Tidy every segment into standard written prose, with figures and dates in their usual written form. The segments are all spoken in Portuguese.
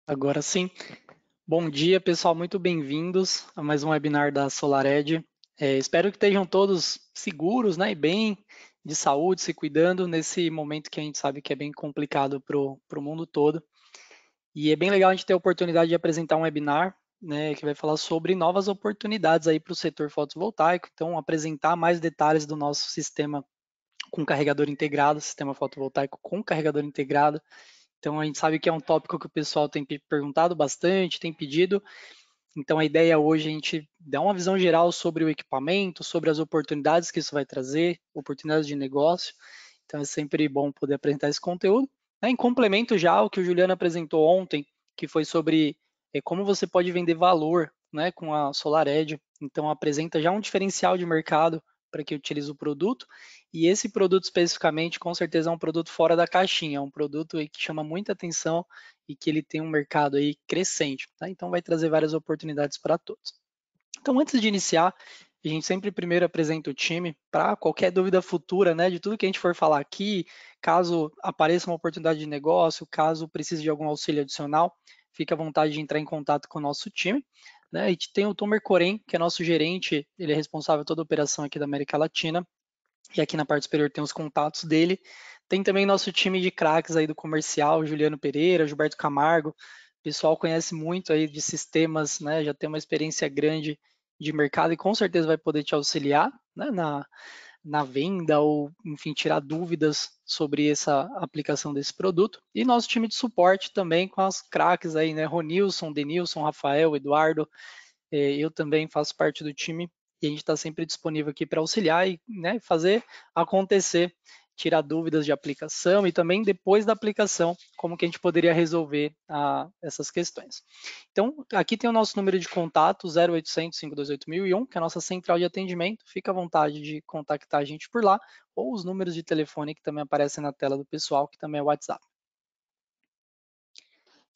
Agora sim. Bom dia, pessoal. Muito bem-vindos a mais um webinar da SolarEdge. Espero que estejam todos seguros, né, e bem de saúde, se cuidando nesse momento que a gente sabe que é bem complicado para o mundo todo. E é bem legal a gente ter a oportunidade de apresentar um webinar, né, que vai falar sobre novas oportunidades aí para o setor fotovoltaico. Então, apresentar mais detalhes do nosso sistema com carregador integrado, sistema fotovoltaico com carregador integrado. Então a gente sabe que é um tópico que o pessoal tem perguntado bastante, tem pedido. Então a ideia hoje é a gente dar uma visão geral sobre o equipamento, sobre as oportunidades que isso vai trazer, oportunidades de negócio. Então é sempre bom poder apresentar esse conteúdo. Em complemento já ao que o Juliano apresentou ontem, que foi sobre como você pode vender valor, né, com a SolarEdge. Então apresenta já um diferencial de mercado para que utilize o produto. E esse produto especificamente, com certeza, é um produto fora da caixinha, é um produto aí que chama muita atenção e que ele tem um mercado aí crescente, tá? Então vai trazer várias oportunidades para todos. Então, antes de iniciar, a gente sempre primeiro apresenta o time para qualquer dúvida futura, né, de tudo que a gente for falar aqui, caso apareça uma oportunidade de negócio, caso precise de algum auxílio adicional, fique à vontade de entrar em contato com o nosso time. Né? A gente tem o Tomer Corém, que é nosso gerente, ele é responsável por toda a operação aqui da América Latina, e aqui na parte superior tem os contatos dele. Tem também nosso time de craques aí do comercial, Juliano Pereira, Gilberto Camargo. O pessoal conhece muito aí de sistemas, né? Já tem uma experiência grande de mercado e com certeza vai poder te auxiliar, né? Na venda ou, enfim, tirar dúvidas sobre essa aplicação desse produto. E nosso time de suporte também com as craques aí, né? Ronilson, Denilson, Rafael, Eduardo. Eu também faço parte do time e a gente está sempre disponível aqui para auxiliar e, né, fazer acontecer, tirar dúvidas de aplicação e também depois da aplicação, como que a gente poderia resolver essas questões. Então, aqui tem o nosso número de contato, 0800 528 1001, que é a nossa central de atendimento. Fica à vontade de contactar a gente por lá, ou os números de telefone que também aparecem na tela do pessoal, que também é o WhatsApp.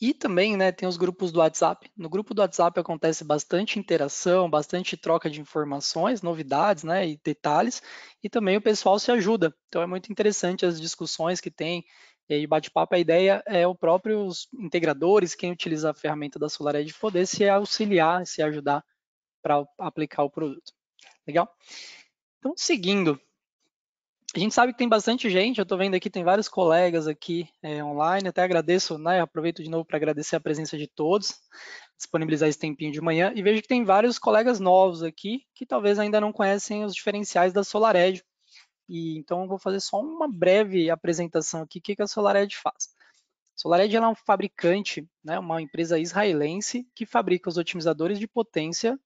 E também, né, tem os grupos do WhatsApp. No grupo do WhatsApp acontece bastante interação, bastante troca de informações, novidades, né, e detalhes, e também o pessoal se ajuda. Então é muito interessante as discussões que tem e bate-papo. A ideia é o próprios integradores, quem utiliza a ferramenta da SolarEdge, poder se auxiliar, se ajudar para aplicar o produto. Legal? Então, seguindo, a gente sabe que tem bastante gente, eu estou vendo aqui, tem vários colegas aqui online, até agradeço, né? Aproveito de novo para agradecer a presença de todos, disponibilizar esse tempinho de manhã, e vejo que tem vários colegas novos aqui que talvez ainda não conhecem os diferenciais da SolarEdge. E então eu vou fazer só uma breve apresentação aqui, o que a SolarEdge faz. A SolarEdge é um fabricante, né, uma empresa israelense que fabrica os otimizadores de potência,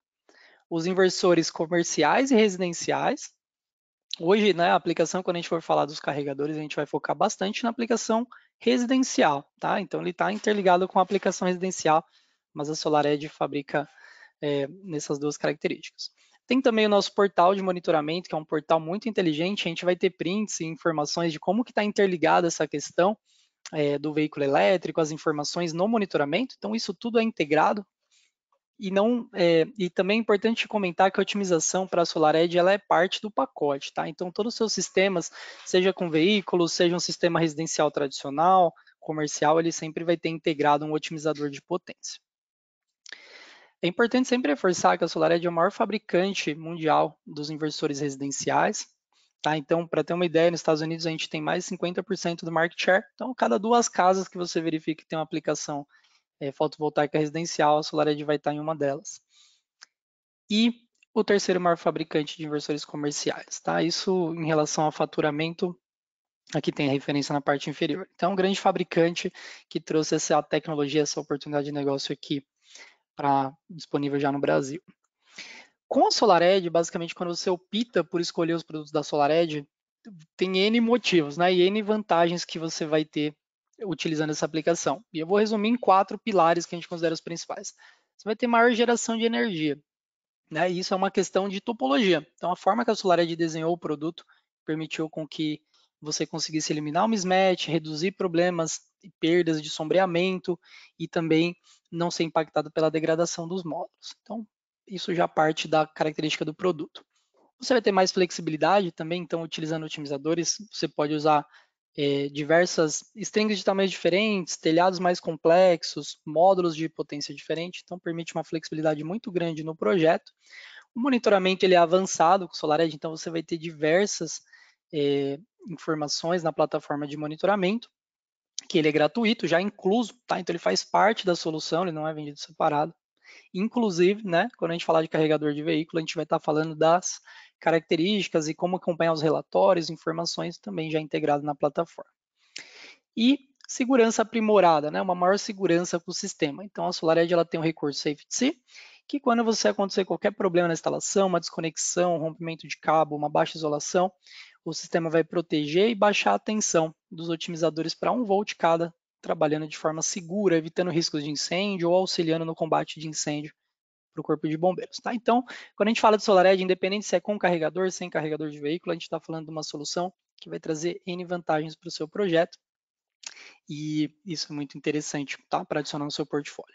os inversores comerciais e residenciais. Hoje, né, a aplicação, quando a gente for falar dos carregadores, a gente vai focar bastante na aplicação residencial, tá? Então, ele está interligado com a aplicação residencial, mas a SolarEdge fabrica nessas duas características. Tem também o nosso portal de monitoramento, que é um portal muito inteligente. A gente vai ter prints e informações de como que está interligada essa questão do veículo elétrico, as informações no monitoramento. Então, isso tudo é integrado e não e também é importante comentar que a otimização para a SolarEdge ela é parte do pacote, tá? Então todos os seus sistemas, seja com veículos, seja um sistema residencial tradicional, comercial, ele sempre vai ter integrado um otimizador de potência. É importante sempre reforçar que a SolarEdge é o maior fabricante mundial dos inversores residenciais, tá? Então, para ter uma ideia, nos Estados Unidos a gente tem mais de 50% do market share. Então, cada duas casas que você verifica que tem uma aplicação fotovoltaica residencial, a SolarEdge vai estar em uma delas. E o terceiro maior fabricante de inversores comerciais, tá? Isso em relação ao faturamento, aqui tem a referência na parte inferior. Então, um grande fabricante que trouxe essa tecnologia, essa oportunidade de negócio aqui disponível já no Brasil. Com a SolarEdge, basicamente, quando você opta por escolher os produtos da SolarEdge, tem N motivos, né? E N vantagens que você vai ter utilizando essa aplicação. E eu vou resumir em 4 pilares que a gente considera os principais. Você vai ter maior geração de energia, né? E isso é uma questão de topologia. Então, a forma que a SolarEdge desenhou o produto permitiu com que você conseguisse eliminar o mismatch, reduzir problemas e perdas de sombreamento e também não ser impactado pela degradação dos módulos. Então, isso já parte da característica do produto. Você vai ter mais flexibilidade também, então, utilizando otimizadores, você pode usar diversas strings de tamanhos diferentes, telhados mais complexos, módulos de potência diferente, então permite uma flexibilidade muito grande no projeto. O monitoramento ele é avançado com o SolarEdge, então você vai ter diversas informações na plataforma de monitoramento, que ele é gratuito, já incluso, tá? Então ele faz parte da solução, ele não é vendido separado. Inclusive, né, quando a gente falar de carregador de veículo, a gente vai estar falando das características e como acompanhar os relatórios, informações também já integrado na plataforma. E segurança aprimorada, né, uma maior segurança para o sistema. Então a SolarEdge ela tem um recurso Safety, que quando você acontecer qualquer problema na instalação, uma desconexão, um rompimento de cabo, uma baixa isolação, o sistema vai proteger e baixar a tensão dos otimizadores para 1 volt cada, trabalhando de forma segura, evitando riscos de incêndio ou auxiliando no combate de incêndio para o corpo de bombeiros. Tá? Então, quando a gente fala de SolarEdge, independente se é com carregador, sem carregador de veículo, a gente está falando de uma solução que vai trazer N vantagens para o seu projeto, e isso é muito interessante, tá? Para adicionar no seu portfólio.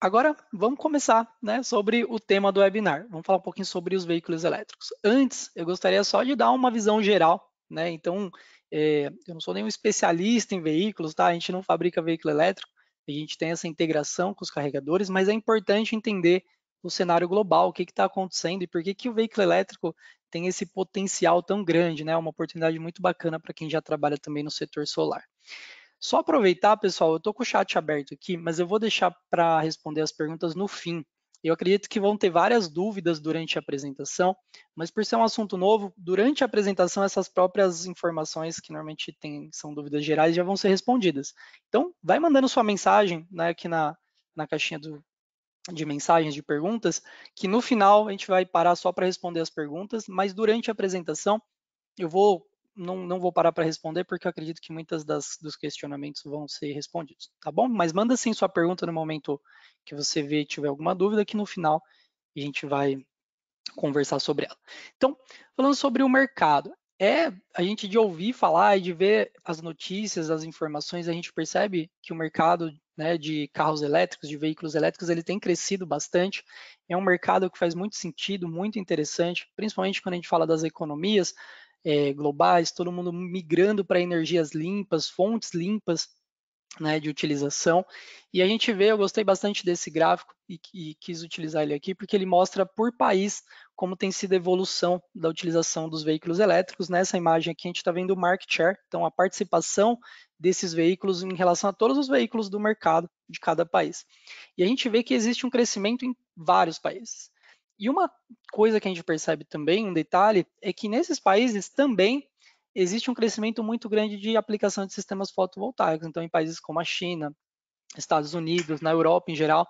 Agora, vamos começar, né, sobre o tema do webinar. Vamos falar um pouquinho sobre os veículos elétricos. Antes, eu gostaria só de dar uma visão geral, né? Então, eu não sou nenhum especialista em veículos, tá? A gente não fabrica veículo elétrico, a gente tem essa integração com os carregadores, mas é importante entender o cenário global, o que está acontecendo e por que o veículo elétrico tem esse potencial tão grande, né? Uma oportunidade muito bacana para quem já trabalha também no setor solar. Só aproveitar, pessoal, eu estou com o chat aberto aqui, mas eu vou deixar para responder as perguntas no fim. Eu acredito que vão ter várias dúvidas durante a apresentação, mas por ser um assunto novo, durante a apresentação, essas próprias informações que normalmente são dúvidas gerais já vão ser respondidas. Então, vai mandando sua mensagem, né, aqui na caixinha de mensagens, de perguntas, que no final a gente vai parar só para responder as perguntas, mas durante a apresentação eu não vou parar para responder, porque eu acredito que muitas dos questionamentos vão ser respondidos, tá bom? Mas manda sim sua pergunta no momento que você vê e tiver alguma dúvida, que no final a gente vai conversar sobre ela. Então, falando sobre o mercado, a gente de ouvir falar e de ver as notícias, as informações, a gente percebe que o mercado, né, de carros elétricos, de veículos elétricos, ele tem crescido bastante. É um mercado que faz muito sentido, muito interessante, principalmente quando a gente fala das economias globais, todo mundo migrando para energias limpas, fontes limpas, né, de utilização. E a gente vê, eu gostei bastante desse gráfico e quis utilizar ele aqui, porque ele mostra por país como tem sido a evolução da utilização dos veículos elétricos. Nessa imagem aqui a gente está vendo o market share, então a participação desses veículos em relação a todos os veículos do mercado de cada país. E a gente vê que existe um crescimento em vários países. E uma coisa que a gente percebe também, um detalhe, é que nesses países também existe um crescimento muito grande de aplicação de sistemas fotovoltaicos. Então, em países como a China, Estados Unidos, na Europa em geral,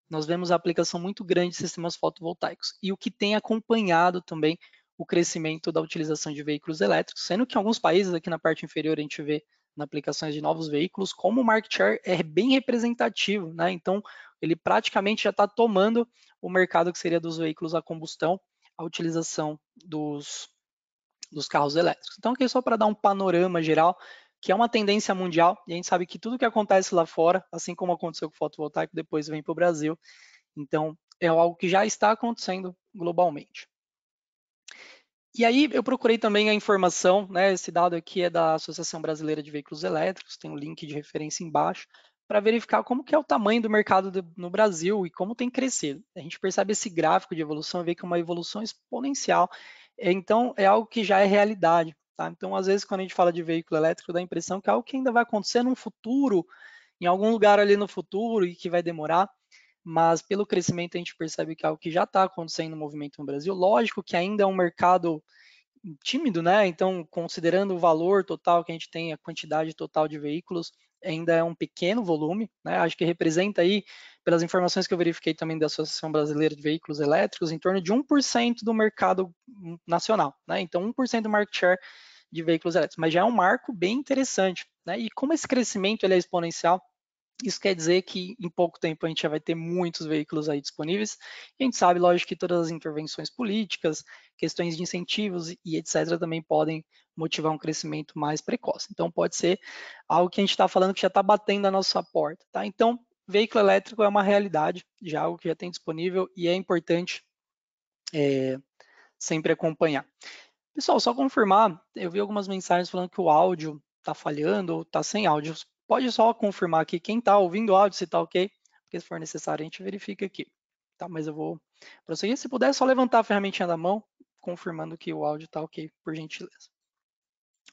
nós vemos a aplicação muito grande de sistemas fotovoltaicos. E o que tem acompanhado também o crescimento da utilização de veículos elétricos, sendo que em alguns países, aqui na parte inferior, a gente vê na aplicações de novos veículos, como o market share é bem representativo, né? Então, ele praticamente já está tomando o mercado que seria dos veículos a combustão, a utilização dos carros elétricos. Então, aqui só para dar um panorama geral, que é uma tendência mundial, e a gente sabe que tudo que acontece lá fora, assim como aconteceu com o fotovoltaico, depois vem para o Brasil. Então, é algo que já está acontecendo globalmente. E aí, eu procurei também a informação, né? Esse dado aqui é da Associação Brasileira de Veículos Elétricos, tem um link de referência embaixo, para verificar como que é o tamanho do mercado no Brasil e como tem crescido. A gente percebe esse gráfico de evolução, vê que é uma evolução exponencial. Então, é algo que já é realidade. Tá? Então, às vezes, quando a gente fala de veículo elétrico, dá a impressão que é algo que ainda vai acontecer no futuro, em algum lugar ali no futuro e que vai demorar, mas pelo crescimento a gente percebe que é algo que já está acontecendo no movimento no Brasil. Lógico que ainda é um mercado tímido, né? Então, considerando o valor total que a gente tem, a quantidade total de veículos, ainda é um pequeno volume, né? Acho que representa aí, pelas informações que eu verifiquei também da Associação Brasileira de Veículos Elétricos, em torno de 1% do mercado nacional, né? Então, 1% do market share de veículos elétricos, mas já é um marco bem interessante, né? E como esse crescimento ele é exponencial, isso quer dizer que em pouco tempo a gente já vai ter muitos veículos aí disponíveis. E a gente sabe, lógico, que todas as intervenções políticas, questões de incentivos e etc. também podem motivar um crescimento mais precoce. Então pode ser algo que a gente está falando que já está batendo a nossa porta, tá? Então, veículo elétrico é uma realidade, já algo que já tem disponível e é importante sempre acompanhar. Pessoal, só confirmar, eu vi algumas mensagens falando que o áudio tá falhando ou tá sem áudio. Pode só confirmar aqui quem tá ouvindo o áudio, se tá ok, porque se for necessário a gente verifica aqui. Tá, mas eu vou prosseguir. Se puder, é só levantar a ferramentinha da mão, confirmando que o áudio tá ok, por gentileza.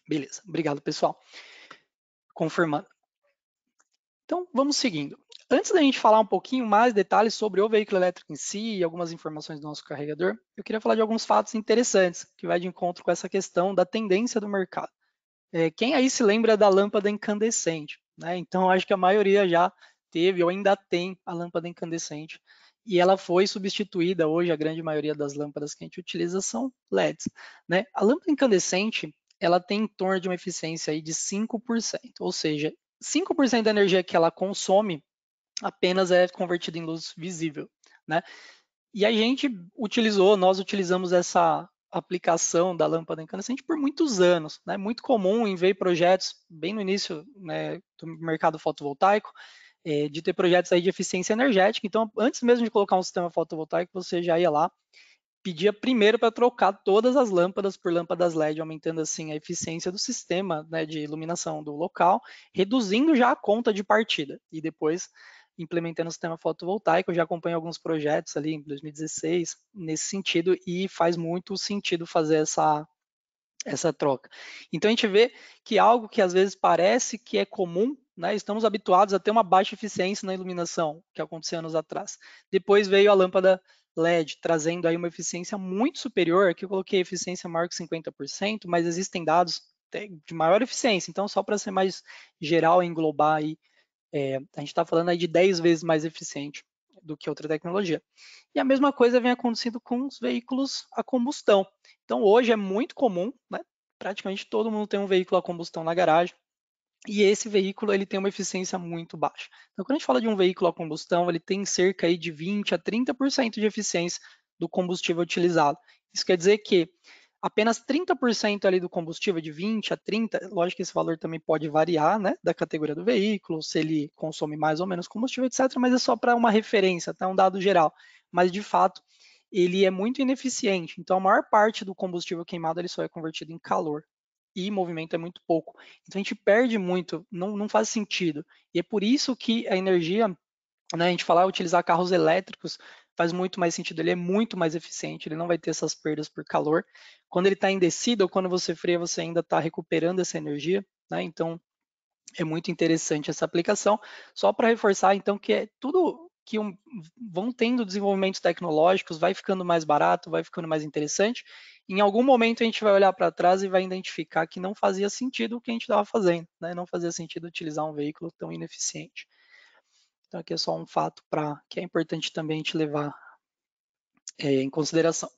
Beleza, obrigado, pessoal. Confirmando. Então, vamos seguindo. Antes da gente falar um pouquinho mais detalhes sobre o veículo elétrico em si e algumas informações do nosso carregador, eu queria falar de alguns fatos interessantes que vai de encontro com essa questão da tendência do mercado. Quem aí se lembra da lâmpada incandescente, né? Então, acho que a maioria já teve ou ainda tem a lâmpada incandescente e ela foi substituída hoje, a grande maioria das lâmpadas que a gente utiliza são LEDs, né? A lâmpada incandescente, ela tem em torno de uma eficiência aí de 5%, ou seja, 5% da energia que ela consome apenas é convertida em luz visível, né? E a gente nós utilizamos essa aplicação da lâmpada incandescente por muitos anos, né? Muito comum em ver projetos bem no início, né, do mercado fotovoltaico, de ter projetos aí de eficiência energética. Então, antes mesmo de colocar um sistema fotovoltaico, você já ia lá, pedia primeiro para trocar todas as lâmpadas por lâmpadas LED, aumentando assim a eficiência do sistema, né, de iluminação do local, reduzindo já a conta de partida e depois implementando o sistema fotovoltaico. Eu já acompanho alguns projetos ali em 2016 nesse sentido e faz muito sentido fazer essa troca. Então a gente vê que algo que às vezes parece que é comum, né, estamos habituados a ter uma baixa eficiência na iluminação, que aconteceu anos atrás. Depois veio a lâmpada LED, trazendo aí uma eficiência muito superior. Aqui eu coloquei eficiência maior que 50%, mas existem dados de maior eficiência. Então, só para ser mais geral e englobar aí, a gente está falando aí de 10 vezes mais eficiente do que outra tecnologia. E a mesma coisa vem acontecendo com os veículos a combustão. Então, hoje é muito comum, né? Praticamente todo mundo tem um veículo a combustão na garagem, e esse veículo ele tem uma eficiência muito baixa. Então, quando a gente fala de um veículo a combustão, ele tem cerca aí de 20 a 30% de eficiência do combustível utilizado. Isso quer dizer que apenas 30% ali do combustível, de 20 a 30, lógico que esse valor também pode variar, né, da categoria do veículo, se ele consome mais ou menos combustível, etc., mas é só para uma referência, tá? Um dado geral. Mas, de fato, ele é muito ineficiente. Então, a maior parte do combustível queimado ele só é convertido em calor e movimento é muito pouco. Então, a gente perde muito, não faz sentido. E é por isso que a energia, né, a gente falar utilizar carros elétricos faz muito mais sentido, ele é muito mais eficiente, ele não vai ter essas perdas por calor. Quando ele está em descida ou quando você freia, você ainda está recuperando essa energia, né? Então é muito interessante essa aplicação. Só para reforçar, então, que é tudo que vão tendo desenvolvimentos tecnológicos, vai ficando mais barato, vai ficando mais interessante. Em algum momento a gente vai olhar para trás e vai identificar que não fazia sentido o que a gente estava fazendo, né? Não fazia sentido utilizar um veículo tão ineficiente. Então aqui é só um fato que é importante também a gente levar em consideração.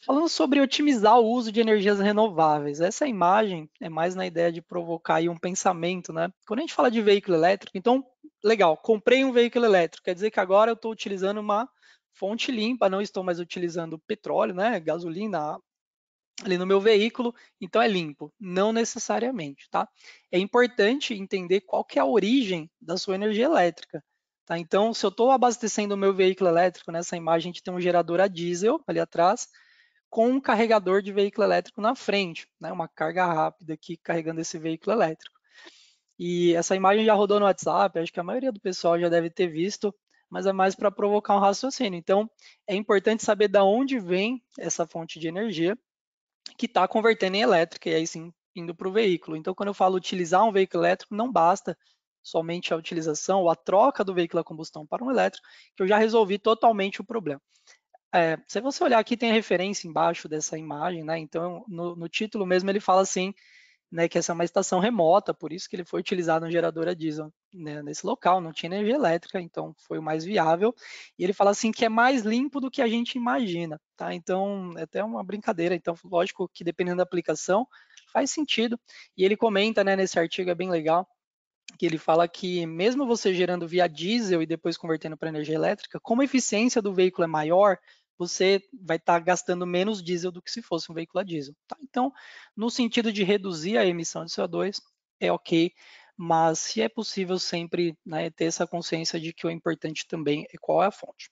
Falando sobre otimizar o uso de energias renováveis, essa imagem é mais na ideia de provocar aí um pensamento, né? Quando a gente fala de veículo elétrico, então, legal, comprei um veículo elétrico, quer dizer que agora eu estou utilizando uma fonte limpa, não estou mais utilizando petróleo, né, gasolina ali no meu veículo, então é limpo. Não necessariamente, tá? É importante entender qual que é a origem da sua energia elétrica. Tá? Então, se eu estou abastecendo o meu veículo elétrico, nessa imagem a gente tem um gerador a diesel ali atrás, com um carregador de veículo elétrico na frente, né? Uma carga rápida aqui carregando esse veículo elétrico. E essa imagem já rodou no WhatsApp, acho que a maioria do pessoal já deve ter visto, mas é mais para provocar um raciocínio. Então, é importante saber de onde vem essa fonte de energia que está convertendo em elétrica e aí sim indo para o veículo. Então, quando eu falo utilizar um veículo elétrico, não basta somente a utilização ou a troca do veículo a combustão para um elétrico, que eu já resolvi totalmente o problema. Se você olhar aqui, tem a referência embaixo dessa imagem, né? Então, no título mesmo, ele fala assim, né, que essa é uma estação remota, por isso que ele foi utilizado um gerador a diesel, né, nesse local, não tinha energia elétrica, então foi o mais viável. E ele fala assim que é mais limpo do que a gente imagina, tá? Então, é até uma brincadeira. Então, lógico que dependendo da aplicação, faz sentido. E ele comenta, né, nesse artigo, é bem legal, que ele fala que mesmo você gerando via diesel e depois convertendo para energia elétrica, como a eficiência do veículo é maior, você vai estar gastando menos diesel do que se fosse um veículo a diesel. Tá? Então, no sentido de reduzir a emissão de CO2, é ok, mas se é possível sempre, né, ter essa consciência de que o importante também é qual é a fonte.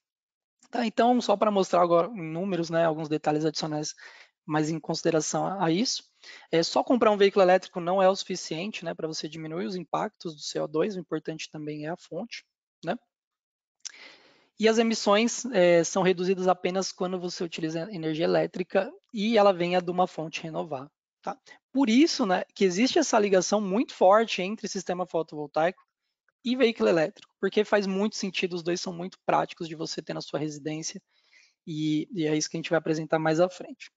Tá? Então, só para mostrar agora em números, né, alguns detalhes adicionais mais em consideração a isso, Só comprar um veículo elétrico não é o suficiente, né, para você diminuir os impactos do CO2, o importante também é a fonte, né? E as emissões são reduzidas apenas quando você utiliza energia elétrica e ela venha de uma fonte renovável. Tá? Por isso, né, que existe essa ligação muito forte entre sistema fotovoltaico e veículo elétrico, porque faz muito sentido, os dois são muito práticos de você ter na sua residência e é isso que a gente vai apresentar mais à frente.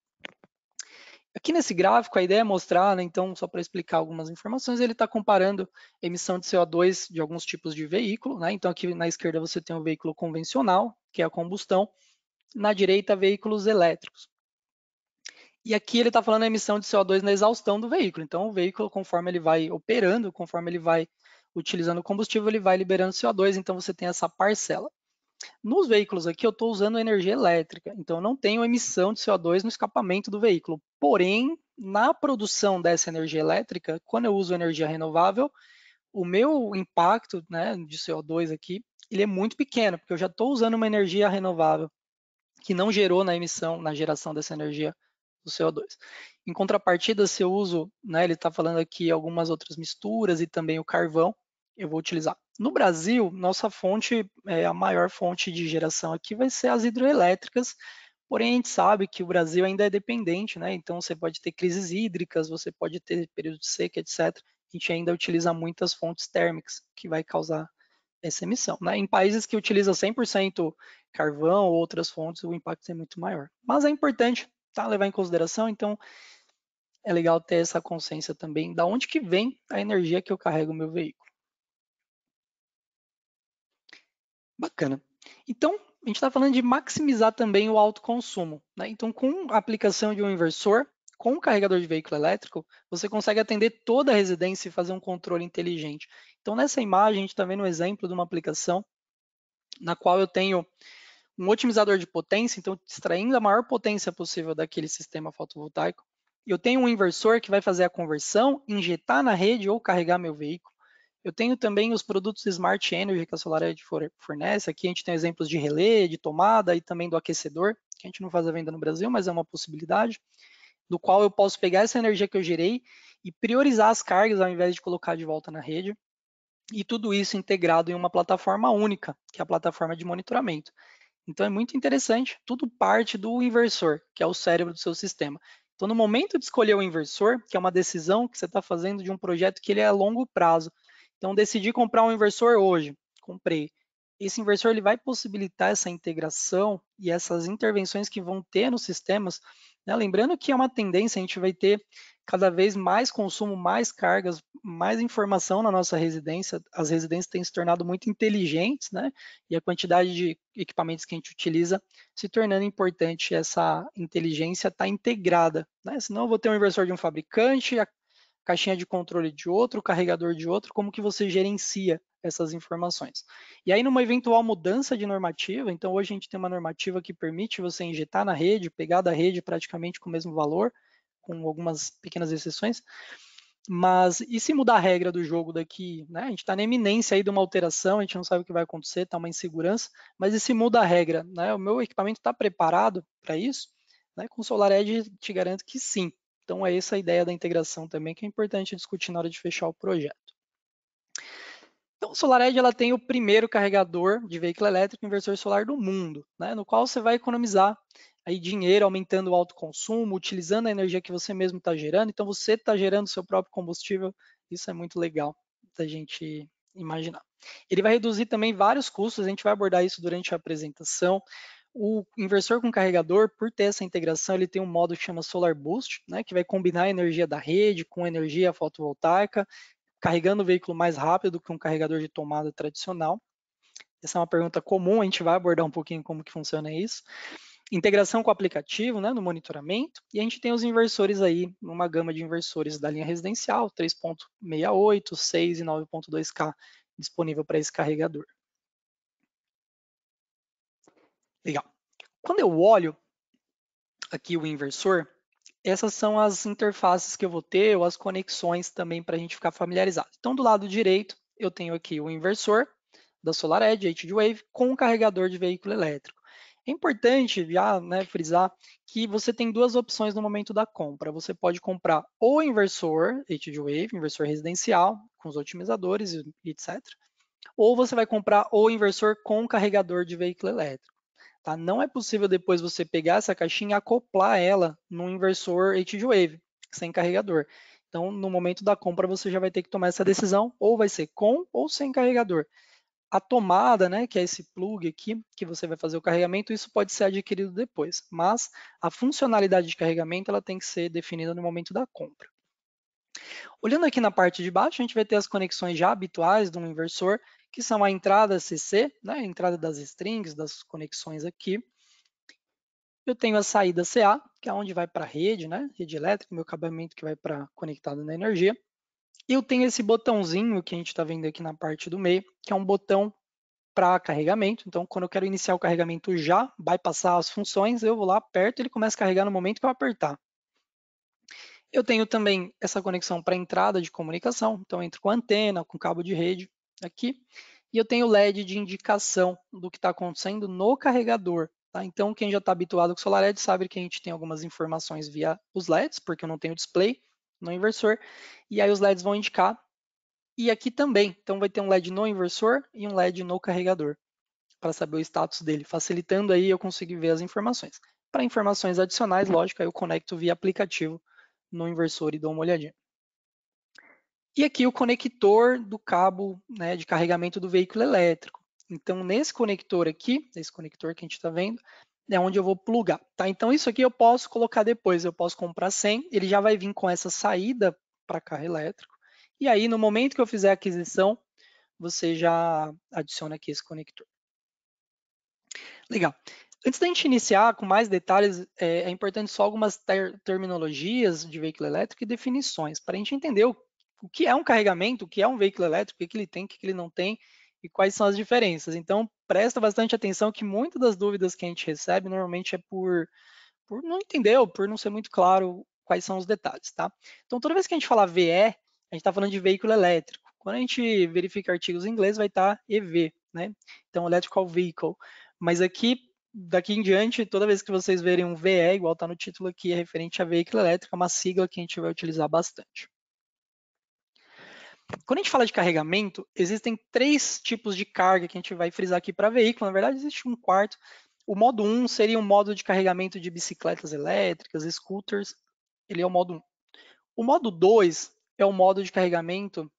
Aqui nesse gráfico, a ideia é mostrar, né, então, só para explicar algumas informações, ele está comparando a emissão de CO2 de alguns tipos de veículo, né? Então, aqui na esquerda você tem o veículo convencional, que é a combustão, na direita, veículos elétricos. E aqui ele está falando a emissão de CO2 na exaustão do veículo. Então, o veículo, conforme ele vai operando, conforme ele vai utilizando o combustível, ele vai liberando CO2, então você tem essa parcela. Nos veículos aqui eu estou usando energia elétrica, então eu não tenho emissão de CO2 no escapamento do veículo. Porém, na produção dessa energia elétrica, quando eu uso energia renovável, o meu impacto, né, de CO2 aqui, ele é muito pequeno, porque eu já estou usando uma energia renovável que não gerou na emissão, na geração dessa energia do CO2. Em contrapartida, se eu uso, né, ele está falando aqui algumas outras misturas e também o carvão, eu vou utilizar. No Brasil, nossa fonte, a maior fonte de geração aqui vai ser as hidroelétricas, porém a gente sabe que o Brasil ainda é dependente, né? Então você pode ter crises hídricas, você pode ter período de seca, etc. A gente ainda utiliza muitas fontes térmicas, que vai causar essa emissão, né? Em países que utilizam 100% carvão ou outras fontes, o impacto é muito maior. Mas é importante, tá, levar em consideração, então é legal ter essa consciência também da onde que vem a energia que eu carrego o meu veículo. Bacana. Então, a gente está falando de maximizar também o autoconsumo, né? Então, com a aplicação de um inversor, com um carregador de veículo elétrico, você consegue atender toda a residência e fazer um controle inteligente. Então, nessa imagem, a gente está vendo um exemplo de uma aplicação na qual eu tenho um otimizador de potência, então extraindo a maior potência possível daquele sistema fotovoltaico. Eu tenho um inversor que vai fazer a conversão, injetar na rede ou carregar meu veículo. Eu tenho também os produtos Smart Energy que a SolarEdge fornece. Aqui a gente tem exemplos de relé, de tomada e também do aquecedor, que a gente não faz a venda no Brasil, mas é uma possibilidade, do qual eu posso pegar essa energia que eu gerei e priorizar as cargas ao invés de colocar de volta na rede. E tudo isso integrado em uma plataforma única, que é a plataforma de monitoramento. Então é muito interessante, tudo parte do inversor, que é o cérebro do seu sistema. Então no momento de escolher o inversor, que é uma decisão que você está fazendo de um projeto que ele é a longo prazo. Então decidi comprar um inversor hoje, comprei. Esse inversor ele vai possibilitar essa integração e essas intervenções que vão ter nos sistemas, né? Lembrando que é uma tendência, a gente vai ter cada vez mais consumo, mais cargas, mais informação na nossa residência. As residências têm se tornado muito inteligentes, né? E a quantidade de equipamentos que a gente utiliza se tornando importante, essa inteligência está integrada, né? Senão eu vou ter um inversor de um fabricante, a caixinha de controle de outro, o carregador de outro, como que você gerencia essas informações? E aí, numa eventual mudança de normativa, então hoje a gente tem uma normativa que permite você injetar na rede, pegar da rede praticamente com o mesmo valor, com algumas pequenas exceções, mas e se mudar a regra do jogo daqui, né? A gente está na iminência aí de uma alteração, a gente não sabe o que vai acontecer, está uma insegurança, mas e se muda a regra, né? O meu equipamento está preparado para isso? Né? Com o SolarEdge te garanto que sim. Então é essa a ideia da integração também que é importante discutir na hora de fechar o projeto. Então, o SolarEdge ela tem o primeiro carregador de veículo elétrico inversor solar do mundo, né? No qual você vai economizar aí dinheiro, aumentando o autoconsumo, utilizando a energia que você mesmo está gerando. Então você está gerando seu próprio combustível. Isso é muito legal da gente imaginar. Ele vai reduzir também vários custos, a gente vai abordar isso durante a apresentação. O inversor com carregador, por ter essa integração, ele tem um modo que chama Solar Boost, né, que vai combinar a energia da rede com a energia fotovoltaica, carregando o veículo mais rápido que um carregador de tomada tradicional. Essa é uma pergunta comum, a gente vai abordar um pouquinho como que funciona isso. Integração com o aplicativo, né, no monitoramento, e a gente tem os inversores aí, uma gama de inversores da linha residencial, 3.68, 6 e 9.2K disponível para esse carregador. Legal. Quando eu olho aqui o inversor, essas são as interfaces que eu vou ter, ou as conexões também para a gente ficar familiarizado. Então, do lado direito, eu tenho aqui o inversor da SolarEdge, HD Wave, com o carregador de veículo elétrico. É importante já, né, frisar que você tem duas opções no momento da compra. Você pode comprar o inversor H-Wave, inversor residencial, com os otimizadores e etc. Ou você vai comprar o inversor com carregador de veículo elétrico. Tá? Não é possível depois você pegar essa caixinha e acoplar ela no inversor H-Wave, sem carregador. Então, no momento da compra, você já vai ter que tomar essa decisão, ou vai ser com ou sem carregador. A tomada, né, que é esse plug aqui, que você vai fazer o carregamento, isso pode ser adquirido depois, mas a funcionalidade de carregamento ela tem que ser definida no momento da compra. Olhando aqui na parte de baixo, a gente vai ter as conexões já habituais de um inversor, que são a entrada CC, né, a entrada das strings, das conexões aqui. Eu tenho a saída CA, que é onde vai para a rede, né, rede elétrica, meu cabeamento que vai para conectado na energia. E eu tenho esse botãozinho que a gente está vendo aqui na parte do meio, que é um botão para carregamento. Então, quando eu quero iniciar o carregamento já, vai passar as funções, eu vou lá, aperto, ele começa a carregar no momento que eu apertar. Eu tenho também essa conexão para entrada de comunicação, então eu entro com antena, com cabo de rede aqui, e eu tenho o LED de indicação do que está acontecendo no carregador. Tá? Então, quem já está habituado com o SolarEdge sabe que a gente tem algumas informações via os LEDs, porque eu não tenho display no inversor, e aí os LEDs vão indicar. E aqui também, então vai ter um LED no inversor e um LED no carregador, para saber o status dele, facilitando aí eu conseguir ver as informações. Para informações adicionais, lógico, aí eu conecto via aplicativo no inversor e dou uma olhadinha. E aqui o conector do cabo, né, de carregamento do veículo elétrico. Então, nesse conector aqui, esse conector que a gente está vendo, é onde eu vou plugar. Tá? Então, isso aqui eu posso colocar depois, eu posso comprar sem, ele já vai vir com essa saída para carro elétrico. E aí, no momento que eu fizer a aquisição, você já adiciona aqui esse conector. Legal. Antes da gente iniciar com mais detalhes, é importante só algumas terminologias de veículo elétrico e definições, para a gente entender o que é um carregamento, o que é um veículo elétrico, o que ele tem, o que ele não tem e quais são as diferenças. Então, presta bastante atenção que muitas das dúvidas que a gente recebe normalmente é por não entender ou por não ser muito claro quais são os detalhes, tá? Então, toda vez que a gente falar VE, a gente está falando de veículo elétrico. Quando a gente verifica artigos em inglês, vai estar EV, né? Então, Electrical Vehicle. Mas aqui, daqui em diante, toda vez que vocês verem um VE, igual está no título aqui, é referente a veículo elétrico, é uma sigla que a gente vai utilizar bastante. Quando a gente fala de carregamento, existem três tipos de carga que a gente vai frisar aqui para veículo. Na verdade, existe um quarto. O modo 1 seria um modo de carregamento de bicicletas elétricas, scooters. Ele é o modo 1. O modo 2 é o modo de carregamento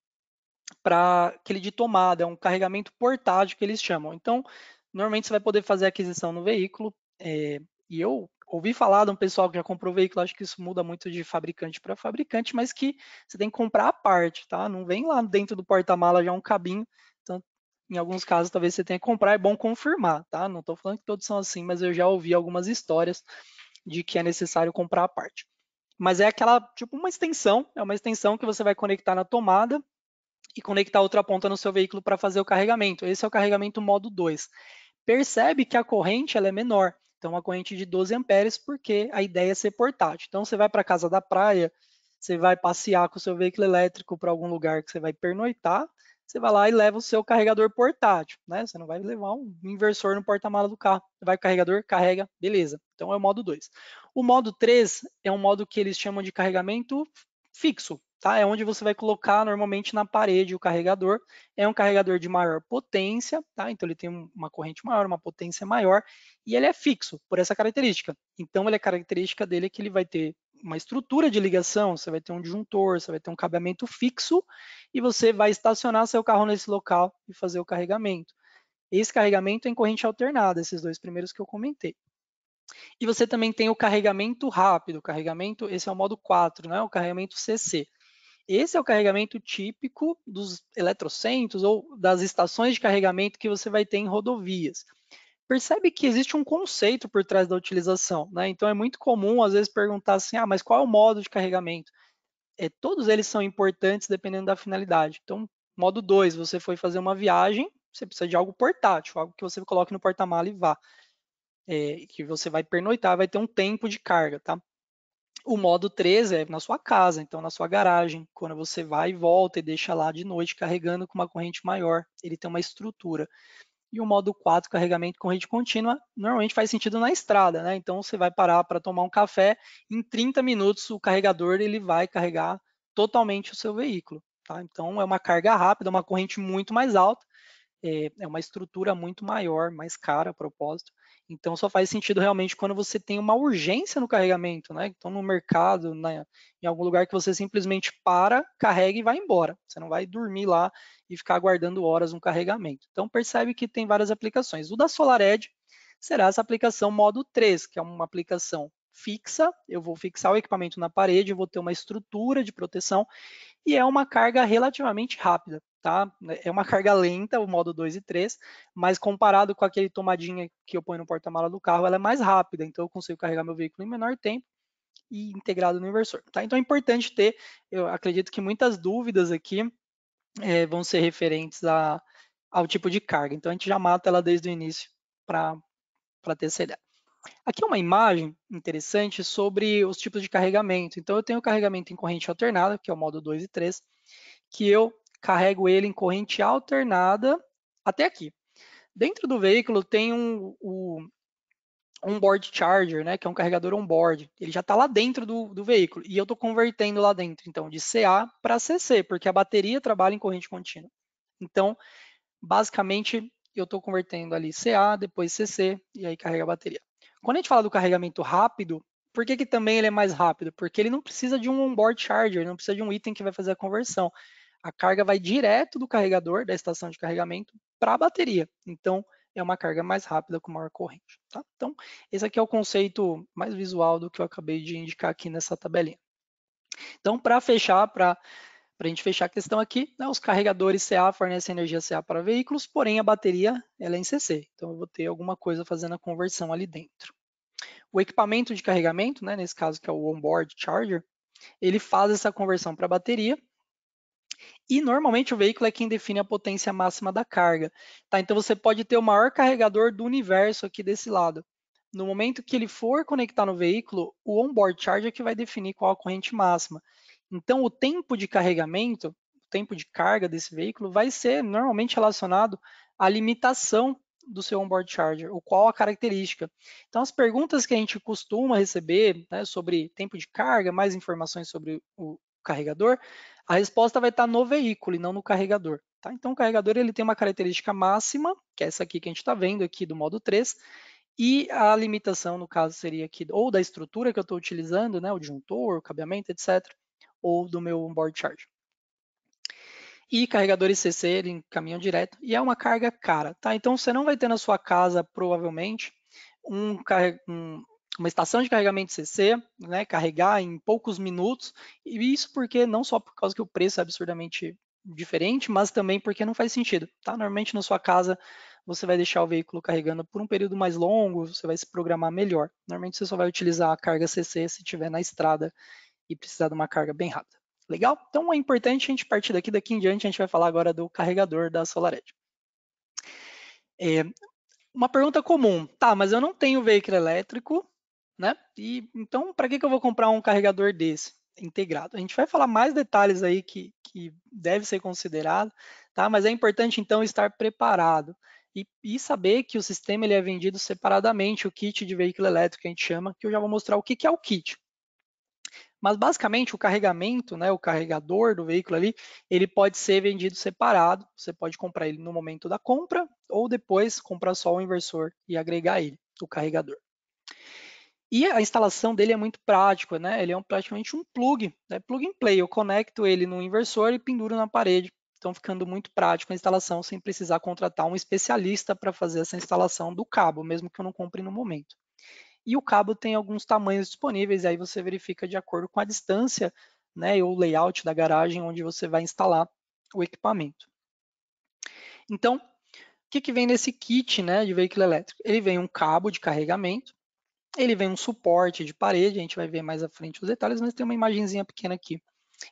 para aquele de tomada, é um carregamento portátil que eles chamam. Então, normalmente você vai poder fazer a aquisição no veículo. E eu ouvi falar de um pessoal que já comprou veículo, acho que isso muda muito de fabricante para fabricante, mas que você tem que comprar a parte, tá? Não vem lá dentro do porta-mala já um cabinho. Então, em alguns casos, talvez você tenha que comprar, é bom confirmar, tá? Não estou falando que todos são assim, mas eu já ouvi algumas histórias de que é necessário comprar a parte. Mas é aquela, tipo, uma extensão, é uma extensão que você vai conectar na tomada e conectar outra ponta no seu veículo para fazer o carregamento. Esse é o carregamento modo 2. Percebe que a corrente ela é menor, então uma corrente de 12 amperes, porque a ideia é ser portátil. Então você vai para a casa da praia, você vai passear com o seu veículo elétrico para algum lugar que você vai pernoitar, você vai lá e leva o seu carregador portátil, né? Você não vai levar um inversor no porta-mala do carro. Vai com o carregador, carrega, beleza. Então é o modo 2. O modo 3 é um modo que eles chamam de carregamento fixo, tá? É onde você vai colocar normalmente na parede o carregador. É um carregador de maior potência, tá? Então ele tem uma corrente maior, uma potência maior, e ele é fixo por essa característica. Então a característica dele é que ele vai ter uma estrutura de ligação, você vai ter um disjuntor, você vai ter um cabeamento fixo e você vai estacionar seu carro nesse local e fazer o carregamento. Esse carregamento é em corrente alternada, esses dois primeiros que eu comentei. E você também tem o carregamento rápido, esse é o modo 4, né? O carregamento CC. Esse é o carregamento típico dos eletrocentros ou das estações de carregamento que você vai ter em rodovias. Percebe que existe um conceito por trás da utilização, né? Então é muito comum às vezes perguntar assim, mas qual é o modo de carregamento? Todos eles são importantes dependendo da finalidade. Então, modo 2, você foi fazer uma viagem, você precisa de algo portátil, algo que você coloque no porta-mala e vá. Que você vai pernoitar, vai ter um tempo de carga, tá? O modo 3 é na sua casa, então na sua garagem, quando você vai e volta e deixa lá de noite carregando com uma corrente maior, ele tem uma estrutura. E o modo 4, carregamento com rede contínua, normalmente faz sentido na estrada, né? Então você vai parar para tomar um café, em 30 minutos o carregador ele vai carregar totalmente o seu veículo, tá? Então é uma carga rápida, uma corrente muito mais alta, é uma estrutura muito maior, mais cara a propósito. Então só faz sentido realmente quando você tem uma urgência no carregamento, né? Então no mercado, em algum lugar que você simplesmente para, carrega e vai embora. Você não vai dormir lá e ficar aguardando horas um carregamento. Então percebe que tem várias aplicações. O da SolarEdge será essa aplicação modo 3, que é uma aplicação fixa. Eu vou fixar o equipamento na parede, eu vou ter uma estrutura de proteção e é uma carga relativamente rápida, tá? É uma carga lenta, o modo 2 e 3, mas comparado com aquele tomadinha que eu ponho no porta-mala do carro, ela é mais rápida, então eu consigo carregar meu veículo em menor tempo e integrado no inversor, tá? Então é importante ter, eu acredito que muitas dúvidas aqui vão ser referentes ao tipo de carga, então a gente já mata ela desde o início para ter essa ideia. Aqui é uma imagem interessante sobre os tipos de carregamento. Então, eu tenho o carregamento em corrente alternada, que é o modo 2 e 3, que eu carrego ele em corrente alternada até aqui. Dentro do veículo tem o onboard charger, né, que é um carregador onboard. Ele já está lá dentro do veículo e eu estou convertendo lá dentro, então, de CA para CC, porque a bateria trabalha em corrente contínua. Então, basicamente, eu estou convertendo ali CA, depois CC e aí carrega a bateria. Quando a gente fala do carregamento rápido, por que também ele é mais rápido? Porque ele não precisa de um onboard charger, não precisa de um item que vai fazer a conversão. A carga vai direto do carregador, da estação de carregamento, para a bateria. Então, é uma carga mais rápida com maior corrente. Tá? Então, esse aqui é o conceito mais visual do que eu acabei de indicar aqui nessa tabelinha. Então, para fechar, para a gente fechar a questão aqui, né, os carregadores CA fornecem energia CA para veículos, porém a bateria ela é em CC. Então, eu vou ter alguma coisa fazendo a conversão ali dentro. O equipamento de carregamento, né, nesse caso que é o onboard charger, ele faz essa conversão para a bateria e normalmente o veículo é quem define a potência máxima da carga. Tá? Então você pode ter o maior carregador do universo aqui desse lado. No momento que ele for conectar no veículo, o onboard charger é que vai definir qual a corrente máxima. Então o tempo de carregamento, o tempo de carga desse veículo vai ser normalmente relacionado à limitação do seu onboard charger, o qual a característica. Então as perguntas que a gente costuma receber, né, sobre tempo de carga, mais informações sobre o carregador, a resposta vai estar no veículo e não no carregador. Tá? Então, o carregador ele tem uma característica máxima, que é essa aqui que a gente está vendo aqui do modo 3, e a limitação, no caso, seria aqui ou da estrutura que eu estou utilizando, né, o disjuntor, o cabeamento, etc., ou do meu onboard charger. E carregadores CC, ele caminham direto, e é uma carga cara. Tá? Então, você não vai ter na sua casa, provavelmente, uma estação de carregamento CC, né, carregar em poucos minutos, e isso porque não só por causa que o preço é absurdamente diferente, mas também porque não faz sentido. Tá? Normalmente na sua casa você vai deixar o veículo carregando por um período mais longo, você vai se programar melhor. Normalmente você só vai utilizar a carga CC se estiver na estrada e precisar de uma carga bem rápida. Legal? Então é importante a gente partir daqui em diante, a gente vai falar agora do carregador da SolarEdge. Uma pergunta comum, tá, mas eu não tenho veículo elétrico, né? E então, para que eu vou comprar um carregador desse integrado? A gente vai falar mais detalhes aí que deve ser considerado, tá? Mas é importante então estar preparado e saber que o sistema ele é vendido separadamente, o kit de veículo elétrico que a gente chama, que eu já vou mostrar o que é o kit. Mas basicamente o carregamento, né, o carregador do veículo ali, ele pode ser vendido separado. Você pode comprar ele no momento da compra ou depois comprar só o inversor e agregar ele, o carregador. E a instalação dele é muito prática, né? Ele é praticamente um plug, né? Plug and play. Eu conecto ele no inversor e penduro na parede. Então, ficando muito prático a instalação sem precisar contratar um especialista para fazer essa instalação do cabo, mesmo que eu não compre no momento. E o cabo tem alguns tamanhos disponíveis, e aí você verifica de acordo com a distância, né, ou o layout da garagem onde você vai instalar o equipamento. Então, o que vem nesse kit, né, de veículo elétrico? Ele vem um cabo de carregamento, ele vem um suporte de parede, a gente vai ver mais à frente os detalhes, mas tem uma imagenzinha pequena aqui.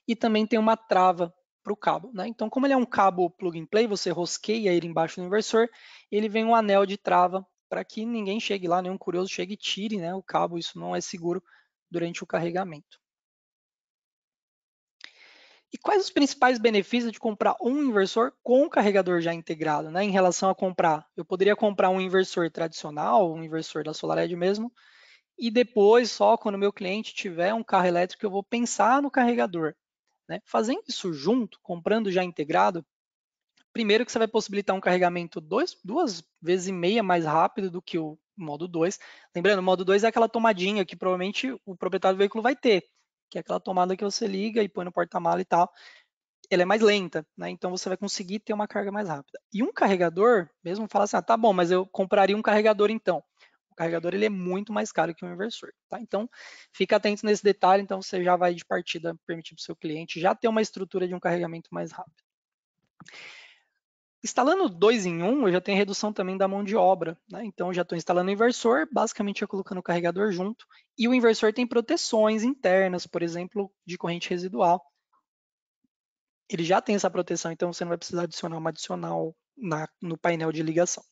E também tem uma trava para o cabo, né? Então, como ele é um cabo plug and play, você rosqueia ele embaixo do inversor, ele vem um anel de trava para que ninguém chegue lá, nenhum curioso chegue e tire, né, o cabo, isso não é seguro durante o carregamento. E quais os principais benefícios de comprar um inversor com carregador já integrado, né? Em relação a comprar, eu poderia comprar um inversor tradicional, um inversor da SolarEdge mesmo, e depois, só quando o meu cliente tiver um carro elétrico, eu vou pensar no carregador, né? Fazendo isso junto, comprando já integrado, primeiro que você vai possibilitar um carregamento 2,5 vezes mais rápido do que o modo 2. Lembrando, o modo 2 é aquela tomadinha que provavelmente o proprietário do veículo vai ter, que é aquela tomada que você liga e põe no porta-mala e tal. Ela é mais lenta, né? Então você vai conseguir ter uma carga mais rápida. E um carregador, mesmo fala assim, ah, tá bom, mas eu compraria um carregador então. O carregador ele é muito mais caro que um inversor, tá? Então fica atento nesse detalhe, então você já vai de partida permitir para o seu cliente já ter uma estrutura de um carregamento mais rápido. Instalando 2 em 1, eu já tenho redução também da mão de obra, né? Então eu já estou instalando o inversor, basicamente eu colocando o carregador junto, e o inversor tem proteções internas, por exemplo, de corrente residual. Ele já tem essa proteção, então você não vai precisar adicionar uma adicional no painel de ligação.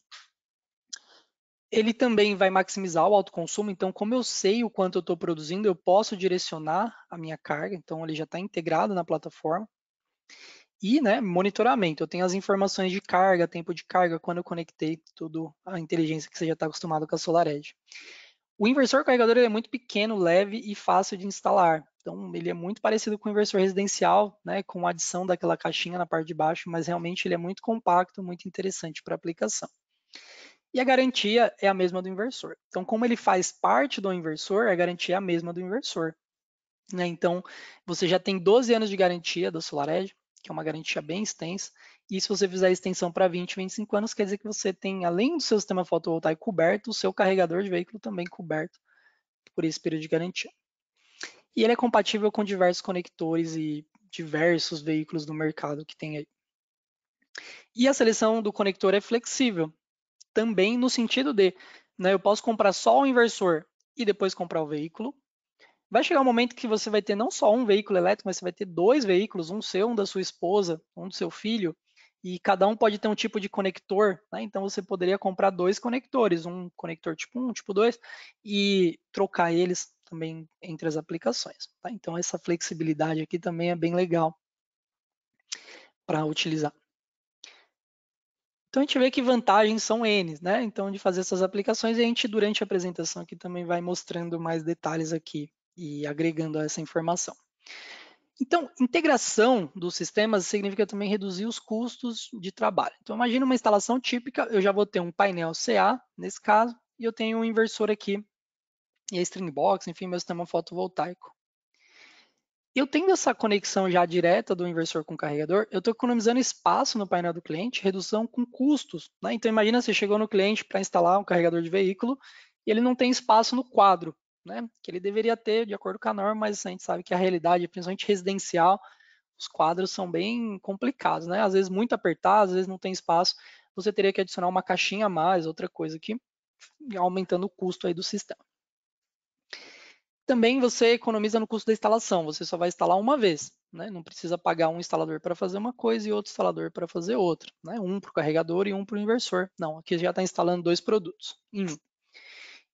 Ele também vai maximizar o autoconsumo, então como eu sei o quanto eu estou produzindo, eu posso direcionar a minha carga, então ele já está integrado na plataforma. E, né, monitoramento, eu tenho as informações de carga, tempo de carga, quando eu conectei tudo, a inteligência que você já está acostumado com a SolarEdge. O inversor carregador ele é muito pequeno, leve e fácil de instalar. Então, ele é muito parecido com o inversor residencial, né, com a adição daquela caixinha na parte de baixo, mas realmente ele é muito compacto, muito interessante para aplicação. E a garantia é a mesma do inversor. Então, como ele faz parte do inversor, a garantia é a mesma do inversor, né? Então, você já tem 12 anos de garantia da SolarEdge, que é uma garantia bem extensa, e se você fizer a extensão para 20, 25 anos, quer dizer que você tem, além do seu sistema fotovoltaico coberto, o seu carregador de veículo também coberto por esse período de garantia. E ele é compatível com diversos conectores e diversos veículos do mercado que tem aí. E a seleção do conector é flexível, também no sentido de, né, eu posso comprar só o inversor e depois comprar o veículo. Vai chegar um momento que você vai ter não só um veículo elétrico, mas você vai ter 2 veículos, um seu, um da sua esposa, um do seu filho, e cada um pode ter um tipo de conector, né? Então você poderia comprar 2 conectores, um conector tipo 1, tipo 2, e trocar eles também entre as aplicações, tá? Então essa flexibilidade aqui também é bem legal para utilizar. Então a gente vê que vantagens são N, né? Então de fazer essas aplicações, e a gente durante a apresentação aqui também vai mostrando mais detalhes aqui e agregando a essa informação. Então, integração dos sistemas significa também reduzir os custos de trabalho. Então, imagina uma instalação típica, eu já vou ter um painel CA, nesse caso, e eu tenho um inversor aqui, e a string box, enfim, meu sistema fotovoltaico. Eu tendo essa conexão já direta do inversor com o carregador, eu estou economizando espaço no painel do cliente, redução com custos, né? Então, imagina você chegou no cliente para instalar um carregador de veículo e ele não tem espaço no quadro, né? Que ele deveria ter de acordo com a norma, mas a gente sabe que a realidade, principalmente residencial, os quadros são bem complicados, né? Às vezes muito apertados, às vezes não tem espaço. Você teria que adicionar uma caixinha a mais, outra coisa aqui, aumentando o custo aí do sistema. Também você economiza no custo da instalação, você só vai instalar uma vez, né? Não precisa pagar um instalador para fazer uma coisa e outro instalador para fazer outra, né? Um para o carregador e um para o inversor. Não, aqui já está instalando 2 produtos em um.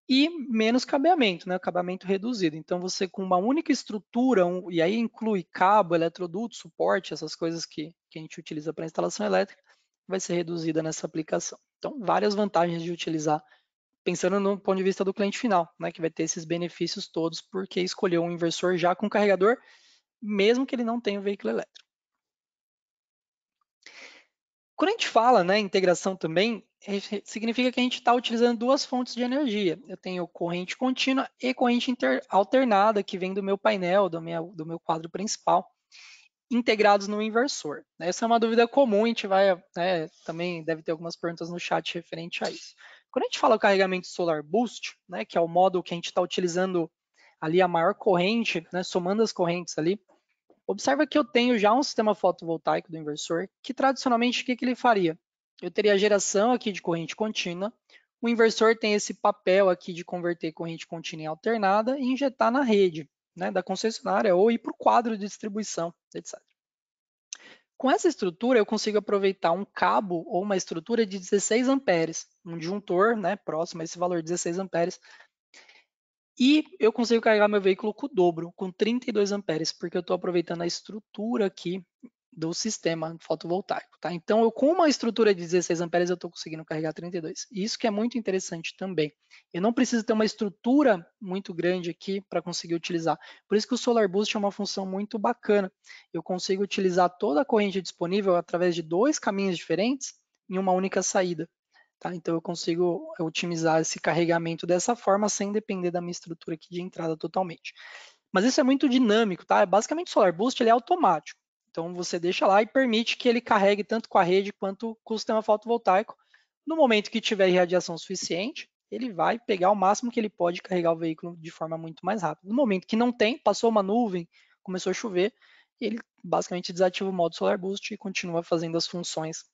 E menos cabeamento, né? Acabamento reduzido. Então você com uma única estrutura, e aí inclui cabo, eletroduto, suporte, essas coisas que a gente utiliza para instalação elétrica, vai ser reduzida nessa aplicação. Então, várias vantagens de utilizar pensando no ponto de vista do cliente final, né, que vai ter esses benefícios todos porque escolheu um inversor já com carregador, mesmo que ele não tenha o veículo elétrico. Quando a gente fala, né, integração também, significa que a gente está utilizando 2 fontes de energia. Eu tenho corrente contínua e corrente alternada, que vem do meu painel, do meu quadro principal, integrados no inversor. Essa é uma dúvida comum, a gente vai, né, também deve ter algumas perguntas no chat referente a isso. Quando a gente fala o carregamento Solar Boost, né, que é o modo que a gente está utilizando ali a maior corrente, né, somando as correntes ali, observa que eu tenho já um sistema fotovoltaico do inversor, que tradicionalmente o que ele faria? Eu teria a geração aqui de corrente contínua, o inversor tem esse papel aqui de converter corrente contínua em alternada e injetar na rede, né, da concessionária ou ir para o quadro de distribuição, etc. Com essa estrutura, eu consigo aproveitar um cabo ou uma estrutura de 16 amperes, um disjuntor, né, próximo a esse valor de 16 amperes, E eu consigo carregar meu veículo com o dobro, com 32 amperes, porque eu estou aproveitando a estrutura aqui do sistema fotovoltaico, tá? Então, eu com uma estrutura de 16 amperes, eu estou conseguindo carregar 32. E isso que é muito interessante também. Eu não preciso ter uma estrutura muito grande aqui para conseguir utilizar. Por isso que o Solar Boost é uma função muito bacana. Eu consigo utilizar toda a corrente disponível através de dois caminhos diferentes em uma única saída. Tá? Então eu consigo otimizar esse carregamento dessa forma sem depender da minha estrutura aqui de entrada totalmente. Mas isso é muito dinâmico, tá? Basicamente o Solar Boost ele é automático. Então você deixa lá e permite que ele carregue tanto com a rede quanto com o sistema fotovoltaico. No momento que tiver radiação suficiente, ele vai pegar o máximo que ele pode carregar o veículo de forma muito mais rápida. No momento que não tem, passou uma nuvem, começou a chover, ele basicamente desativa o modo Solar Boost e continua fazendo as funções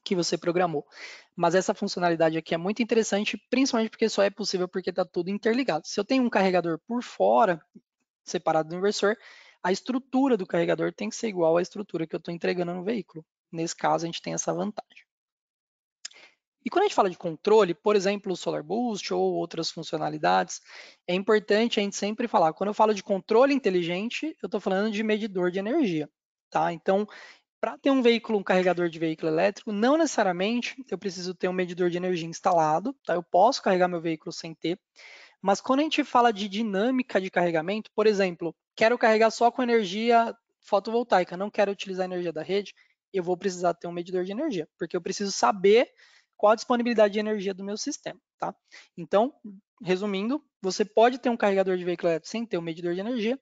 que você programou. Mas essa funcionalidade aqui é muito interessante, principalmente porque só é possível porque está tudo interligado. Se eu tenho um carregador por fora, separado do inversor, a estrutura do carregador tem que ser igual à estrutura que eu estou entregando no veículo. Nesse caso, a gente tem essa vantagem. E quando a gente fala de controle, por exemplo, o Solar Boost ou outras funcionalidades, é importante a gente sempre falar, quando eu falo de controle inteligente, eu estou falando de medidor de energia. Tá? Então, para ter um veículo, um carregador de veículo elétrico, não necessariamente eu preciso ter um medidor de energia instalado, tá? Eu posso carregar meu veículo sem ter, mas quando a gente fala de dinâmica de carregamento, por exemplo, quero carregar só com energia fotovoltaica, não quero utilizar a energia da rede, eu vou precisar ter um medidor de energia, porque eu preciso saber qual a disponibilidade de energia do meu sistema, tá? Então, resumindo, você pode ter um carregador de veículo elétrico sem ter um medidor de energia,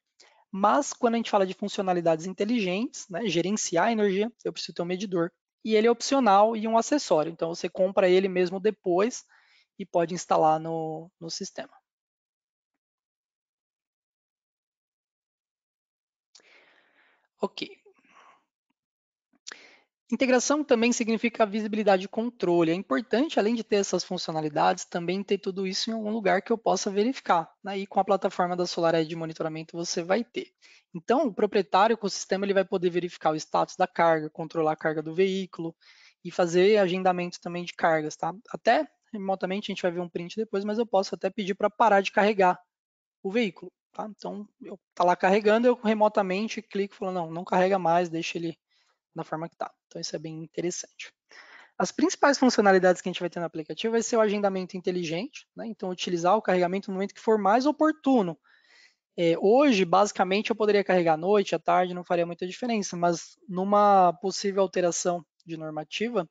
mas quando a gente fala de funcionalidades inteligentes, né, gerenciar a energia, eu preciso ter um medidor. E ele é opcional e um acessório. Então você compra ele mesmo depois e pode instalar no sistema. Ok. Integração também significa visibilidade e controle. É importante, além de ter essas funcionalidades, também ter tudo isso em algum lugar que eu possa verificar. Né? E com a plataforma da SolarEdge de monitoramento você vai ter. Então, o proprietário com o sistema ele vai poder verificar o status da carga, controlar a carga do veículo e fazer agendamento também de cargas. Tá? Até remotamente, a gente vai ver um print depois, mas eu posso até pedir para parar de carregar o veículo. Tá? Então, eu tá lá carregando, eu remotamente clico e falo, não, não carrega mais, deixa ele na forma que está. Então isso é bem interessante. As principais funcionalidades que a gente vai ter no aplicativo vai ser o agendamento inteligente, né? Então utilizar o carregamento no momento que for mais oportuno. Hoje, basicamente, eu poderia carregar à noite, à tarde, não faria muita diferença, mas numa possível alteração de normativa,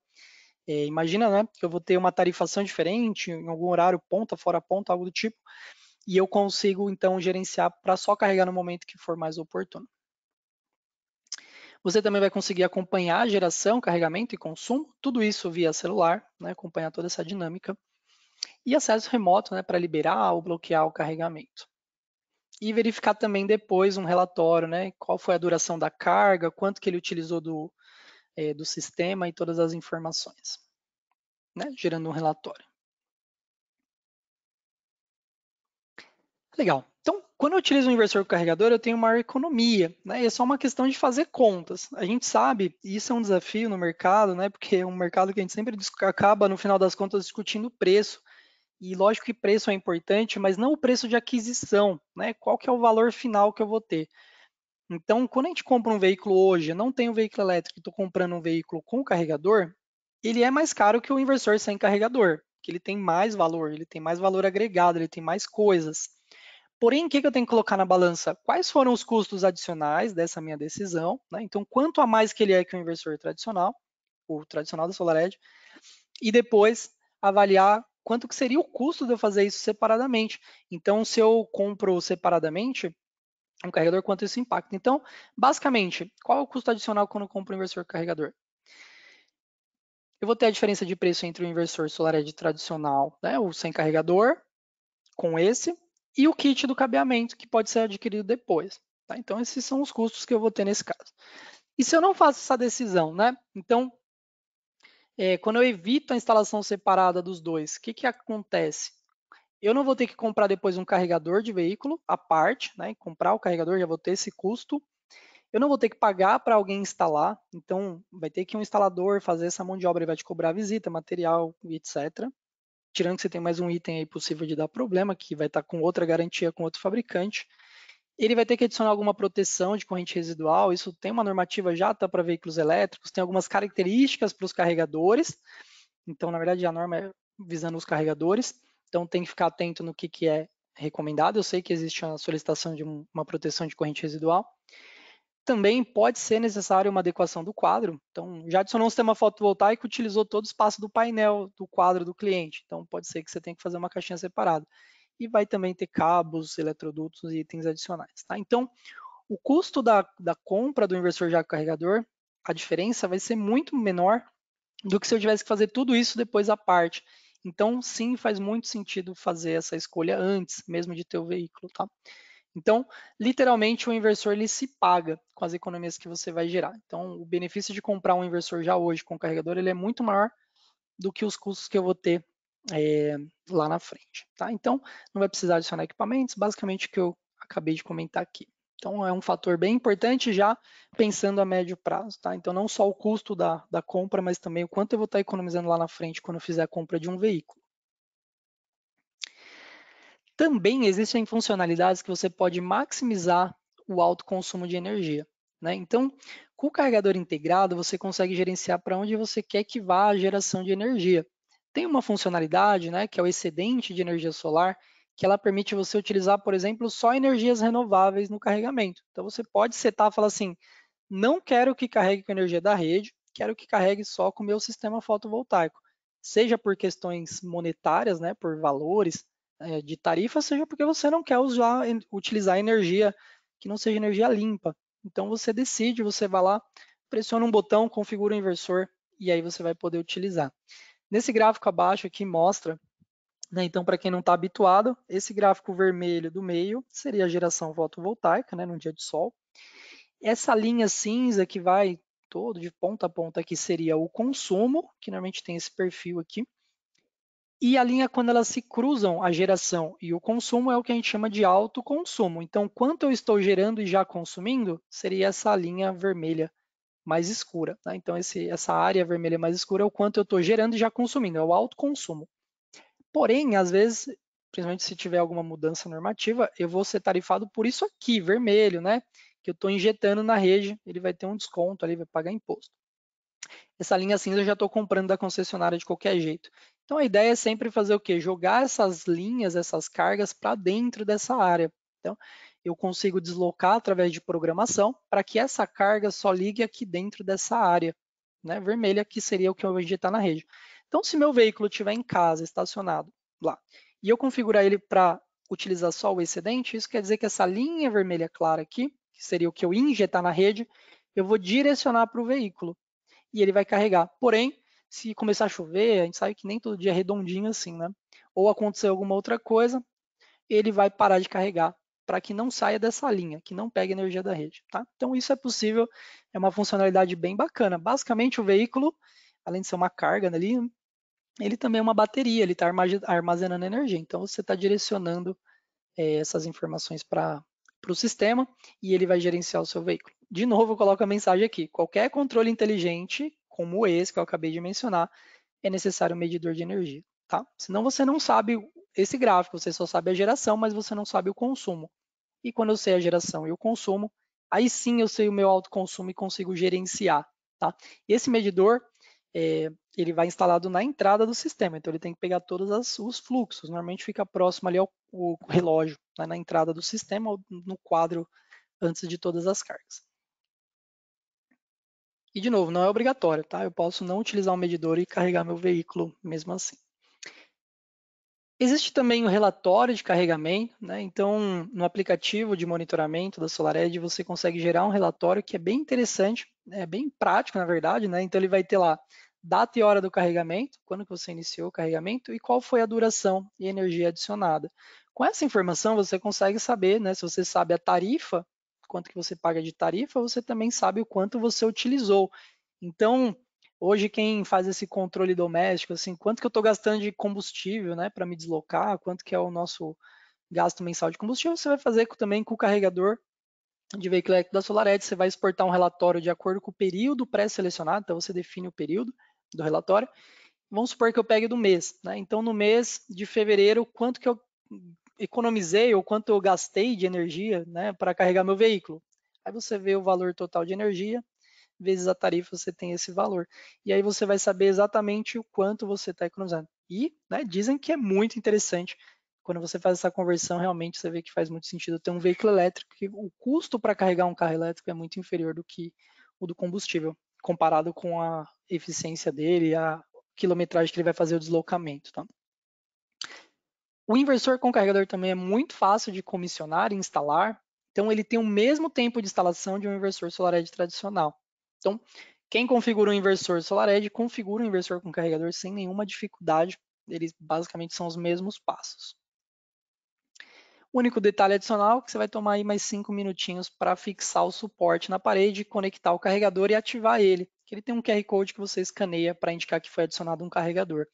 imagina, né, que eu vou ter uma tarifação diferente, em algum horário ponta, fora ponta, algo do tipo, e eu consigo, então, gerenciar para só carregar no momento que for mais oportuno. Você também vai conseguir acompanhar a geração, carregamento e consumo, tudo isso via celular, né, acompanhar toda essa dinâmica. E acesso remoto né, para liberar ou bloquear o carregamento. E verificar também depois um relatório, né, qual foi a duração da carga, quanto que ele utilizou do sistema e todas as informações, né, gerando um relatório. Legal. Então, quando eu utilizo um inversor carregador, eu tenho maior economia, né? E é só uma questão de fazer contas. A gente sabe, e isso é um desafio no mercado, né? Porque é um mercado que a gente sempre acaba, no final das contas, discutindo o preço. E lógico que preço é importante, mas não o preço de aquisição, né? Qual que é o valor final que eu vou ter? Então, quando a gente compra um veículo hoje, eu não tenho um veículo elétrico, estou comprando um veículo com carregador, ele é mais caro que o inversor sem carregador, que ele tem mais valor, ele tem mais valor agregado, ele tem mais coisas. Porém, o que eu tenho que colocar na balança? Quais foram os custos adicionais dessa minha decisão? Né? Então, quanto a mais que ele é que o inversor tradicional, o tradicional da SolarEdge, e depois avaliar quanto que seria o custo de eu fazer isso separadamente. Então, se eu compro separadamente um carregador, quanto isso impacta. Então, basicamente, qual é o custo adicional quando eu compro um inversor carregador? Eu vou ter a diferença de preço entre o inversor SolarEdge tradicional, né, o sem carregador, com esse, e o kit do cabeamento, que pode ser adquirido depois. Tá? Então, esses são os custos que eu vou ter nesse caso. E se eu não faço essa decisão, né? Então, quando eu evito a instalação separada dos dois, o que acontece? Eu não vou ter que comprar depois um carregador de veículo à parte, né? Comprar o carregador, já vou ter esse custo. Eu não vou ter que pagar para alguém instalar, então vai ter que um instalador fazer essa mão de obra, ele vai te cobrar visita, material e etc. tirando que você tem mais um item aí possível de dar problema, que vai estar com outra garantia com outro fabricante. Ele vai ter que adicionar alguma proteção de corrente residual, isso tem uma normativa já, tá, para veículos elétricos, tem algumas características para os carregadores, então, na verdade, a norma é visando os carregadores, então tem que ficar atento no que é recomendado. Eu sei que existe a solicitação de uma proteção de corrente residual. Também pode ser necessário uma adequação do quadro. Então, já adicionou um sistema fotovoltaico, utilizou todo o espaço do painel do quadro do cliente. Então, pode ser que você tenha que fazer uma caixinha separada. E vai também ter cabos, eletrodutos e itens adicionais. Tá? Então, o custo da compra do inversor jaco carregador, a diferença vai ser muito menor do que se eu tivesse que fazer tudo isso depois à parte. Então, sim, faz muito sentido fazer essa escolha antes mesmo de ter o veículo, tá? Então, literalmente, o inversor ele se paga com as economias que você vai gerar. Então, o benefício de comprar um inversor já hoje com carregador, ele é muito maior do que os custos que eu vou ter lá na frente, tá? Então, não vai precisar adicionar equipamentos, basicamente o que eu acabei de comentar aqui. Então, é um fator bem importante já pensando a médio prazo, tá? Então, não só o custo da compra, mas também o quanto eu vou estar economizando lá na frente quando eu fizer a compra de um veículo. Também existem funcionalidades que você pode maximizar o alto consumo de energia, né? Então, com o carregador integrado, você consegue gerenciar para onde você quer que vá a geração de energia. Tem uma funcionalidade, né, que é o excedente de energia solar, que ela permite você utilizar, por exemplo, só energias renováveis no carregamento. Então, você pode setar e falar assim, não quero que carregue com energia da rede, quero que carregue só com o meu sistema fotovoltaico. Seja por questões monetárias, né, por valores de tarifa, seja porque você não quer utilizar energia que não seja energia limpa. Então você decide, você vai lá, pressiona um botão, configura o inversor e aí você vai poder utilizar. Nesse gráfico abaixo aqui mostra, né, então para quem não está habituado, esse gráfico vermelho do meio seria a geração fotovoltaica, né, num dia de sol. Essa linha cinza que vai todo de ponta a ponta aqui seria o consumo, que normalmente tem esse perfil aqui. E a linha, quando elas se cruzam, a geração e o consumo é o que a gente chama de alto consumo. Então, quanto eu estou gerando e já consumindo, seria essa linha vermelha mais escura. Tá? Então, essa área vermelha mais escura é o quanto eu estou gerando e já consumindo, é o alto consumo. Porém, às vezes, principalmente se tiver alguma mudança normativa, eu vou ser tarifado por isso aqui, vermelho, né? Que eu estou injetando na rede, ele vai ter um desconto ali, vai pagar imposto. Essa linha cinza eu já estou comprando da concessionária de qualquer jeito. Então a ideia é sempre fazer o quê? Jogar essas linhas, essas cargas para dentro dessa área. Então eu consigo deslocar através de programação para que essa carga só ligue aqui dentro dessa área, né, vermelha, que seria o que eu vou injetar na rede. Então se meu veículo estiver em casa, estacionado lá, e eu configurar ele para utilizar só o excedente, isso quer dizer que essa linha vermelha clara aqui, que seria o que eu injetar na rede, eu vou direcionar para o veículo e ele vai carregar. Porém, se começar a chover, a gente sabe que nem todo dia é redondinho assim, né? Ou acontecer alguma outra coisa, ele vai parar de carregar para que não saia dessa linha, que não pegue energia da rede, tá? Então isso é possível, é uma funcionalidade bem bacana. Basicamente o veículo, além de ser uma carga ali, ele também é uma bateria, ele está armazenando energia. Então você está direcionando essas informações para o sistema e ele vai gerenciar o seu veículo. De novo, eu coloco a mensagem aqui: qualquer controle inteligente, como esse que eu acabei de mencionar, é necessário um medidor de energia. Tá? Senão você não sabe esse gráfico, você só sabe a geração, mas você não sabe o consumo. E quando eu sei a geração e o consumo, aí sim eu sei o meu autoconsumo e consigo gerenciar. Tá? Esse medidor ele vai instalado na entrada do sistema, então ele tem que pegar todos os fluxos. Normalmente fica próximo ali ao relógio, né, na entrada do sistema ou no quadro antes de todas as cargas. E de novo, não é obrigatório, tá? Eu posso não utilizar o medidor e carregar meu veículo mesmo assim. Existe também o relatório de carregamento, né? Então, no aplicativo de monitoramento da SolarEdge, você consegue gerar um relatório que é bem interessante, é bem prático, na verdade, né? Então, ele vai ter lá data e hora do carregamento, quando que você iniciou o carregamento e qual foi a duração e energia adicionada. Com essa informação, você consegue saber, né? Se você sabe a tarifa, quanto que você paga de tarifa, você também sabe o quanto você utilizou. Então, hoje, quem faz esse controle doméstico, assim, quanto que eu estou gastando de combustível, né, para me deslocar, quanto que é o nosso gasto mensal de combustível, você vai fazer também com o carregador de veículo elétrico da SolarEdge, você vai exportar um relatório de acordo com o período pré-selecionado, então você define o período do relatório, Vamos supor que eu pegue do mês, né? Então, no mês de fevereiro, quanto que eu economizei ou quanto eu gastei de energia, né, para carregar meu veículo? Aí você vê o valor total de energia, vezes a tarifa, você tem esse valor. E aí você vai saber exatamente o quanto você está economizando. E, né, dizem que é muito interessante. Quando você faz essa conversão, realmente você vê que faz muito sentido ter um veículo elétrico, que o custo para carregar um carro elétrico é muito inferior do que o do combustível, comparado com a eficiência dele, a quilometragem que ele vai fazer o deslocamento. Tá? O inversor com carregador também é muito fácil de comissionar e instalar, então ele tem o mesmo tempo de instalação de um inversor SolarEdge tradicional. Então, quem configura um inversor SolarEdge, configura um inversor com carregador sem nenhuma dificuldade, eles basicamente são os mesmos passos. O único detalhe adicional é que você vai tomar aí mais 5 minutinhos para fixar o suporte na parede, conectar o carregador e ativar ele, que ele tem um QR Code que você escaneia para indicar que foi adicionado um carregador.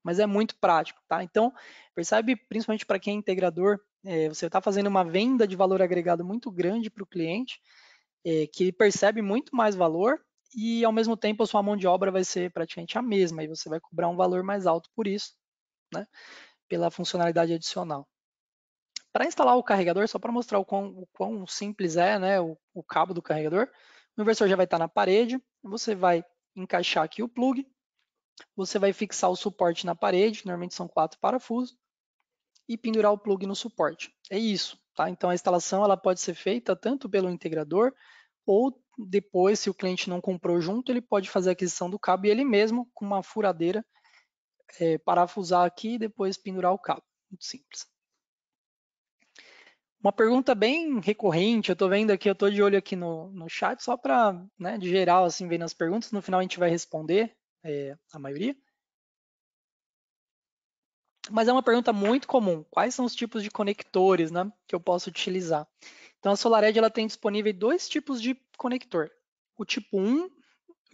Mas é muito prático, tá? Então, percebe, principalmente para quem é integrador, você está fazendo uma venda de valor agregado muito grande para o cliente, que ele percebe muito mais valor e, ao mesmo tempo, a sua mão de obra vai ser praticamente a mesma, e você vai cobrar um valor mais alto por isso, né? Pela funcionalidade adicional. Para instalar o carregador, só para mostrar o quão simples é, né, o cabo do carregador, o inversor já vai estar na parede, você vai encaixar aqui o plug, você vai fixar o suporte na parede, normalmente são 4 parafusos, e pendurar o plug no suporte. É isso, tá? Então a instalação ela pode ser feita tanto pelo integrador ou depois, se o cliente não comprou junto, ele pode fazer a aquisição do cabo e ele mesmo, com uma furadeira, parafusar aqui e depois pendurar o cabo. Muito simples. Uma pergunta bem recorrente, eu estou vendo aqui, eu estou de olho aqui no chat, só para, né, de geral, assim, vendo as perguntas, no final a gente vai responder a maioria. Mas é uma pergunta muito comum. Quais são os tipos de conectores, né, que eu posso utilizar? Então a SolarEdge ela tem disponível dois tipos de conector. O tipo 1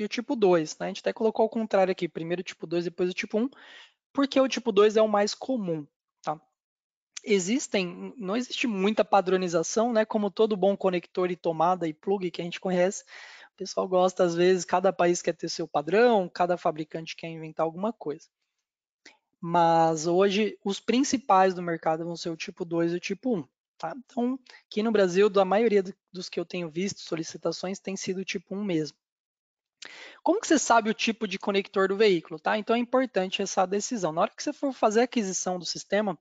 e o tipo 2. Né? A gente até colocou ao contrário aqui, primeiro o tipo 2, depois o tipo 1, porque o tipo 2 é o mais comum. Tá? Não existe muita padronização, né? Como todo bom conector e tomada e plug que a gente conhece. O pessoal gosta, às vezes, cada país quer ter seu padrão, cada fabricante quer inventar alguma coisa. Mas hoje os principais do mercado vão ser o tipo 2 e o tipo 1. Tá? Então, aqui no Brasil, da maioria dos que eu tenho visto, solicitações, tem sido o tipo 1 mesmo. Como que você sabe o tipo de conector do veículo? Tá? Então é importante essa decisão. Na hora que você for fazer a aquisição do sistema,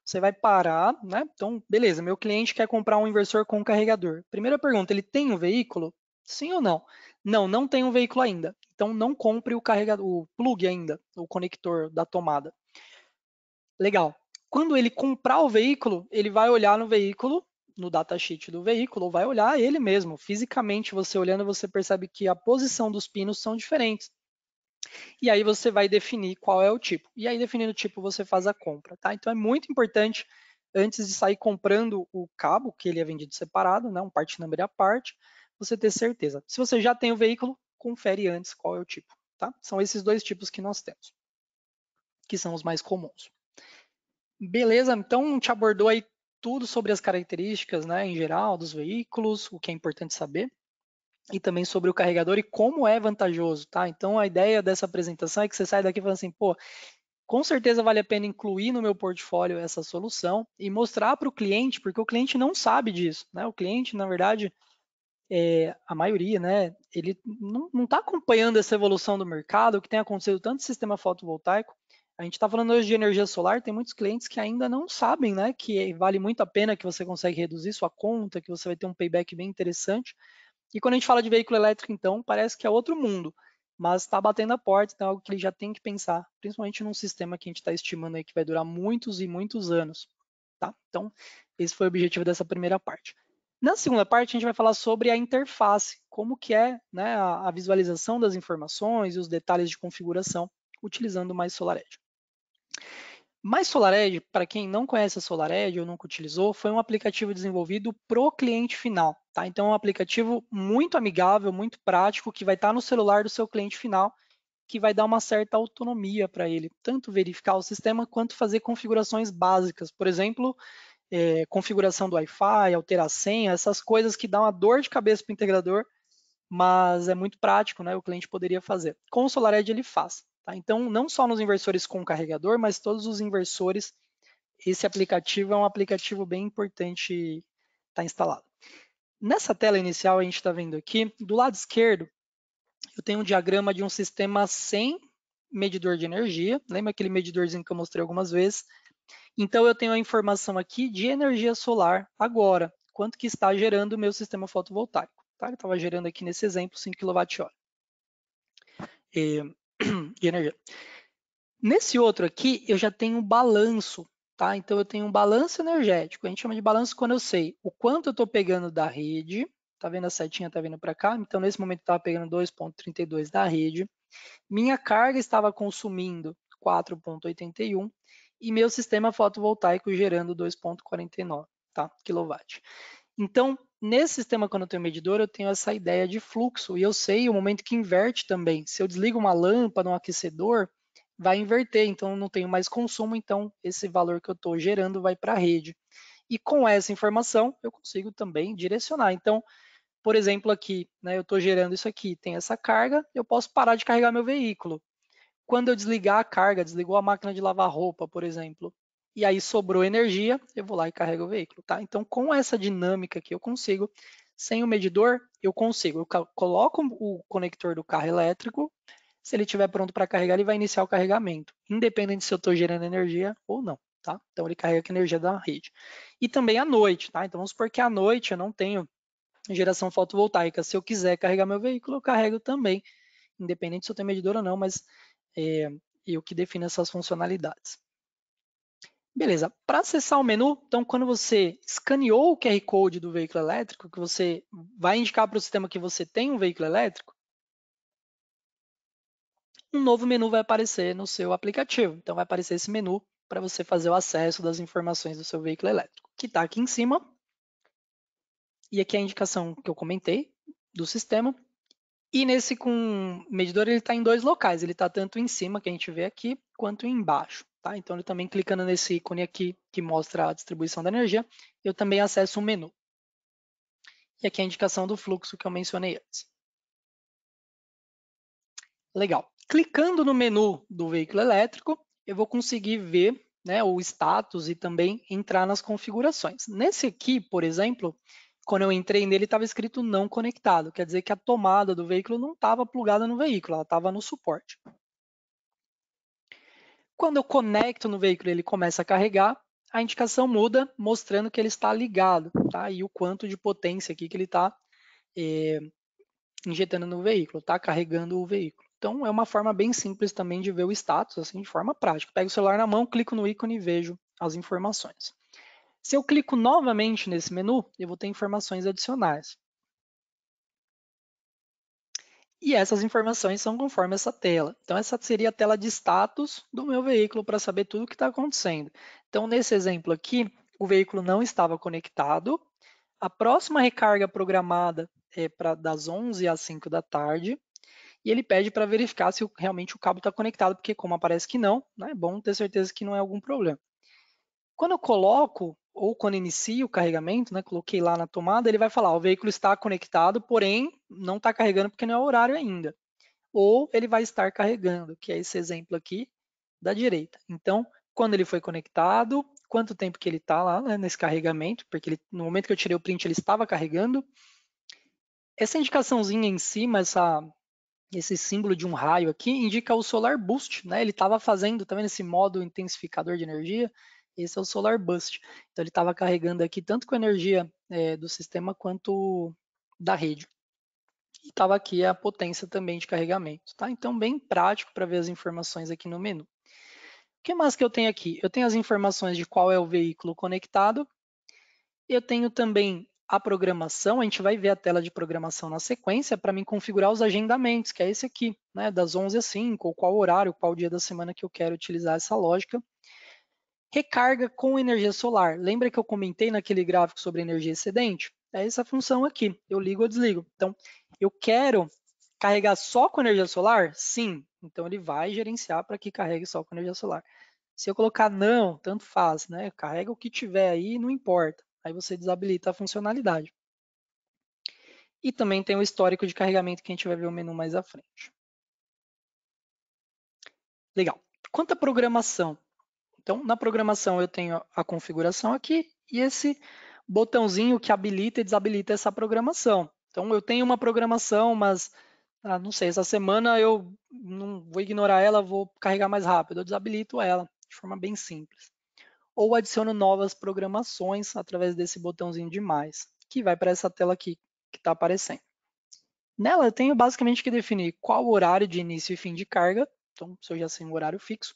você vai parar, né? Então, beleza, meu cliente quer comprar um inversor com carregador. Primeira pergunta, ele tem um veículo? Sim ou não? Não, não tem um veículo ainda. Então não compre o carregador, o plug ainda, o conector da tomada. Legal. Quando ele comprar o veículo, ele vai olhar no veículo, no datasheet do veículo, ou vai olhar ele mesmo. Fisicamente, você olhando, você percebe que a posição dos pinos são diferentes. E aí você vai definir qual é o tipo. E aí, definindo o tipo, você faz a compra. Tá? Então é muito importante, antes de sair comprando o cabo, que ele é vendido separado, né, um part number à parte, você ter certeza. Se você já tem o veículo, confere antes qual é o tipo. Tá? São esses dois tipos que nós temos, que são os mais comuns. Beleza, então te abordou aí tudo sobre as características, né, em geral, dos veículos, o que é importante saber, e também sobre o carregador e como é vantajoso, tá? Então a ideia dessa apresentação é que você sai daqui falando assim, pô, com certeza vale a pena incluir no meu portfólio essa solução e mostrar para o cliente, porque o cliente não sabe disso, né? O cliente, na verdade, a maioria, né, ele não está acompanhando essa evolução do mercado, o que tem acontecido tanto no sistema fotovoltaico. A gente está falando hoje de energia solar, tem muitos clientes que ainda não sabem, né, que vale muito a pena, que você consegue reduzir sua conta, que você vai ter um payback bem interessante. E quando a gente fala de veículo elétrico, então, parece que é outro mundo, mas está batendo a porta, então é algo que ele já tem que pensar, principalmente num sistema que a gente está estimando aí que vai durar muitos e muitos anos. Tá? Então, esse foi o objetivo dessa primeira parte. Na segunda parte, a gente vai falar sobre a interface, como que é, né, a visualização das informações e os detalhes de configuração, utilizando o Mais SolarEdge. Mais SolarEdge, para quem não conhece a SolarEdge ou nunca utilizou, foi um aplicativo desenvolvido para o cliente final. Tá? Então, é um aplicativo muito amigável, muito prático, que vai estar no celular do seu cliente final, que vai dar uma certa autonomia para ele, tanto verificar o sistema quanto fazer configurações básicas. Por exemplo, configuração do Wi-Fi, alterar a senha, essas coisas que dão uma dor de cabeça para o integrador, mas é muito prático, né? O cliente poderia fazer. Com o SolarEdge ele faz. Tá? Então, não só nos inversores com carregador, mas todos os inversores, esse aplicativo é um aplicativo bem importante estar instalado. Nessa tela inicial, a gente está vendo aqui, do lado esquerdo, eu tenho um diagrama de um sistema sem medidor de energia. Lembra aquele medidorzinho que eu mostrei algumas vezes? Então, eu tenho a informação aqui de energia solar agora, quanto que está gerando o meu sistema fotovoltaico. Tá? Ele estava gerando aqui nesse exemplo 5 kWh de energia. Nesse outro aqui, eu já tenho um balanço, tá? Então, eu tenho um balanço energético. A gente chama de balanço quando eu sei o quanto eu estou pegando da rede. Tá vendo a setinha? Tá vindo para cá? Então, nesse momento, eu estava pegando 2,32 da rede. Minha carga estava consumindo 4,81 e meu sistema fotovoltaico gerando 2,49, tá? kW. Então, nesse sistema, quando eu tenho medidor, eu tenho essa ideia de fluxo e eu sei o momento que inverte também. Se eu desligo uma lâmpada, um aquecedor, vai inverter, então eu não tenho mais consumo, então esse valor que eu estou gerando vai para a rede. E com essa informação, eu consigo também direcionar. Então, por exemplo, aqui, né, eu estou gerando isso aqui, tem essa carga, eu posso parar de carregar meu veículo. Quando eu desligar a carga, desligou a máquina de lavar roupa, por exemplo, e aí sobrou energia, eu vou lá e carrego o veículo, tá? Então, com essa dinâmica aqui, eu consigo, sem o medidor, eu consigo. Eu coloco o conector do carro elétrico, se ele estiver pronto para carregar, ele vai iniciar o carregamento, independente se eu estou gerando energia ou não, tá? Então, ele carrega com a energia da rede. E também à noite, tá? Então, vamos supor que à noite eu não tenho geração fotovoltaica. Se eu quiser carregar meu veículo, eu carrego também, independente se eu tenho medidor ou não, mas eu que defino essas funcionalidades. Beleza, para acessar o menu, então quando você escaneou o QR Code do veículo elétrico, que você vai indicar para o sistema que você tem um veículo elétrico, um novo menu vai aparecer no seu aplicativo. Então vai aparecer esse menu para você fazer o acesso das informações do seu veículo elétrico, que está aqui em cima. E aqui é a indicação que eu comentei do sistema. E nesse com medidor ele está em dois locais, ele está tanto em cima, que a gente vê aqui, quanto embaixo. Tá? Então ele também clicando nesse ícone aqui, que mostra a distribuição da energia, eu também acesso o menu. E aqui é a indicação do fluxo que eu mencionei antes. Legal. Clicando no menu do veículo elétrico, eu vou conseguir ver, né, o status e também entrar nas configurações. Nesse aqui, por exemplo, quando eu entrei nele, estava escrito não conectado. Quer dizer que a tomada do veículo não estava plugada no veículo, ela estava no suporte. Quando eu conecto no veículo e ele começa a carregar, a indicação muda, mostrando que ele está ligado, tá? E o quanto de potência aqui que ele está injetando no veículo, tá? Carregando o veículo. Então, é uma forma bem simples também de ver o status, assim, de forma prática. Pego o celular na mão, clico no ícone e vejo as informações. Se eu clico novamente nesse menu, eu vou ter informações adicionais. E essas informações são conforme essa tela. Então, essa seria a tela de status do meu veículo para saber tudo o que está acontecendo. Então, nesse exemplo aqui, o veículo não estava conectado. A próxima recarga programada é para das 11 às 5 da tarde. E ele pede para verificar se realmente o cabo está conectado, porque como aparece que não, né, é bom ter certeza que não é algum problema. Quando eu coloco, ou quando inicio o carregamento, né, coloquei lá na tomada, ele vai falar, o veículo está conectado, porém não está carregando porque não é horário ainda. Ou ele vai estar carregando, que é esse exemplo aqui da direita. Então, quando ele foi conectado, quanto tempo que ele está lá, né, nesse carregamento, porque ele, no momento que eu tirei o print ele estava carregando. Essa indicaçãozinha em cima, esse símbolo de um raio aqui, indica o Solar Boost, né? Ele estava fazendo, tá vendo esse modo intensificador de energia? Esse é o Solar Boost. Então ele estava carregando aqui tanto com a energia do sistema quanto da rede. E estava aqui a potência também de carregamento, tá? Então bem prático para ver as informações aqui no menu. O que mais que eu tenho aqui? Eu tenho as informações de qual é o veículo conectado. Eu tenho também a programação, a gente vai ver a tela de programação na sequência para mim configurar os agendamentos, que é esse aqui, né, das 11 às 5, ou qual horário, qual dia da semana que eu quero utilizar essa lógica. Recarga com energia solar. Lembra que eu comentei naquele gráfico sobre energia excedente? É essa função aqui, eu ligo ou desligo. Então, eu quero carregar só com energia solar? Sim. Então, ele vai gerenciar para que carregue só com energia solar. Se eu colocar não, tanto faz, né? Carrega o que tiver aí, não importa. Aí você desabilita a funcionalidade. E também tem o histórico de carregamento que a gente vai ver o menu mais à frente. Legal. Quanto à programação? Então, na programação eu tenho a configuração aqui e esse botãozinho que habilita e desabilita essa programação. Então, eu tenho uma programação, mas não sei, essa semana eu não vou ignorar ela, vou carregar mais rápido. Eu desabilito ela de forma bem simples. Ou adiciono novas programações através desse botãozinho de mais, que vai para essa tela aqui que está aparecendo. Nela eu tenho basicamente que definir qual o horário de início e fim de carga, então se eu já sei um horário fixo,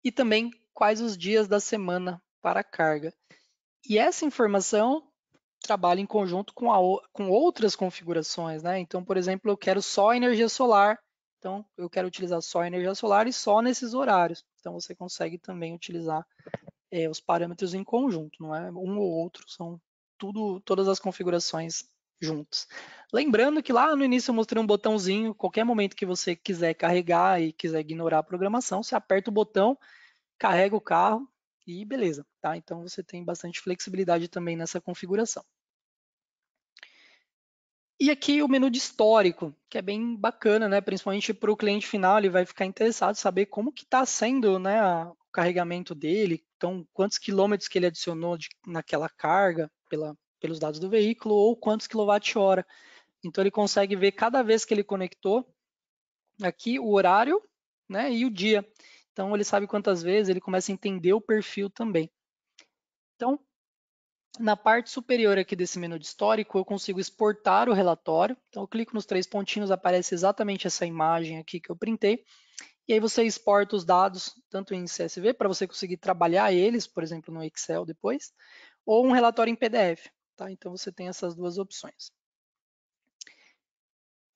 e também quais os dias da semana para a carga. E essa informação trabalha em conjunto com outras configurações, né? Então, por exemplo, eu quero só energia solar, então eu quero utilizar só energia solar e só nesses horários. Então você consegue também utilizar os parâmetros em conjunto, não é um ou outro, são todas as configurações juntas. Lembrando que lá no início eu mostrei um botãozinho, qualquer momento que você quiser carregar e quiser ignorar a programação, você aperta o botão, carrega o carro e beleza, tá? Então você tem bastante flexibilidade também nessa configuração. E aqui o menu de histórico, que é bem bacana, né? Principalmente para o cliente final, ele vai ficar interessado em saber como que está sendo, né, o carregamento dele, então quantos quilômetros que ele adicionou naquela carga pelos dados do veículo ou quantos quilowatt-hora. Então ele consegue ver cada vez que ele conectou aqui o horário, né, e o dia. Então ele sabe quantas vezes, ele começa a entender o perfil também. Então, na parte superior aqui desse menu de histórico, eu consigo exportar o relatório. Então, eu clico nos 3 pontinhos, aparece exatamente essa imagem aqui que eu printei. E aí você exporta os dados, tanto em CSV, para você conseguir trabalhar eles, por exemplo, no Excel depois, ou um relatório em PDF. Tá? Então, você tem essas duas opções.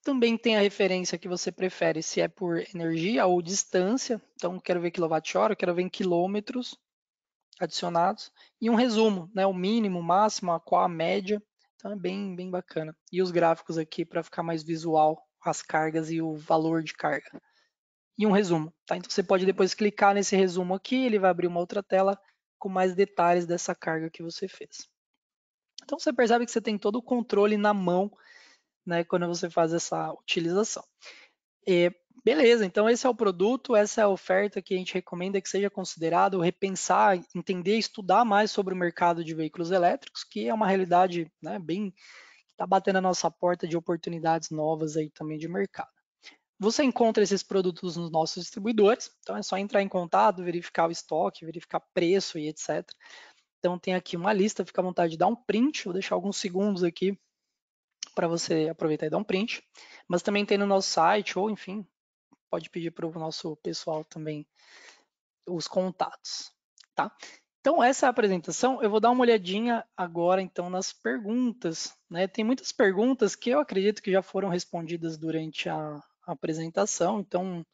Também tem a referência que você prefere, se é por energia ou distância. Então, quero ver quilowatt-hora, quero ver em quilômetros adicionados e um resumo, né, o mínimo, o máximo, qual a média. Então é bem bacana. E os gráficos aqui para ficar mais visual as cargas e o valor de carga. E um resumo, tá? Então você pode depois clicar nesse resumo aqui, ele vai abrir uma outra tela com mais detalhes dessa carga que você fez. Então você percebe que você tem todo o controle na mão, né, quando você faz essa utilização. Beleza, então esse é o produto, essa é a oferta que a gente recomenda que seja considerado, repensar, entender, estudar mais sobre o mercado de veículos elétricos, que é uma realidade, né, bem que está batendo a nossa porta de oportunidades novas aí também de mercado. Você encontra esses produtos nos nossos distribuidores, então é só entrar em contato, verificar o estoque, verificar preço e etc. Então tem aqui uma lista, fica à vontade de dar um print, vou deixar alguns segundos aqui para você aproveitar e dar um print, mas também tem no nosso site, ou enfim, pode pedir para o nosso pessoal também os contatos, tá? Então essa é a apresentação, eu vou dar uma olhadinha agora então nas perguntas, né? Tem muitas perguntas que eu acredito que já foram respondidas durante a apresentação, então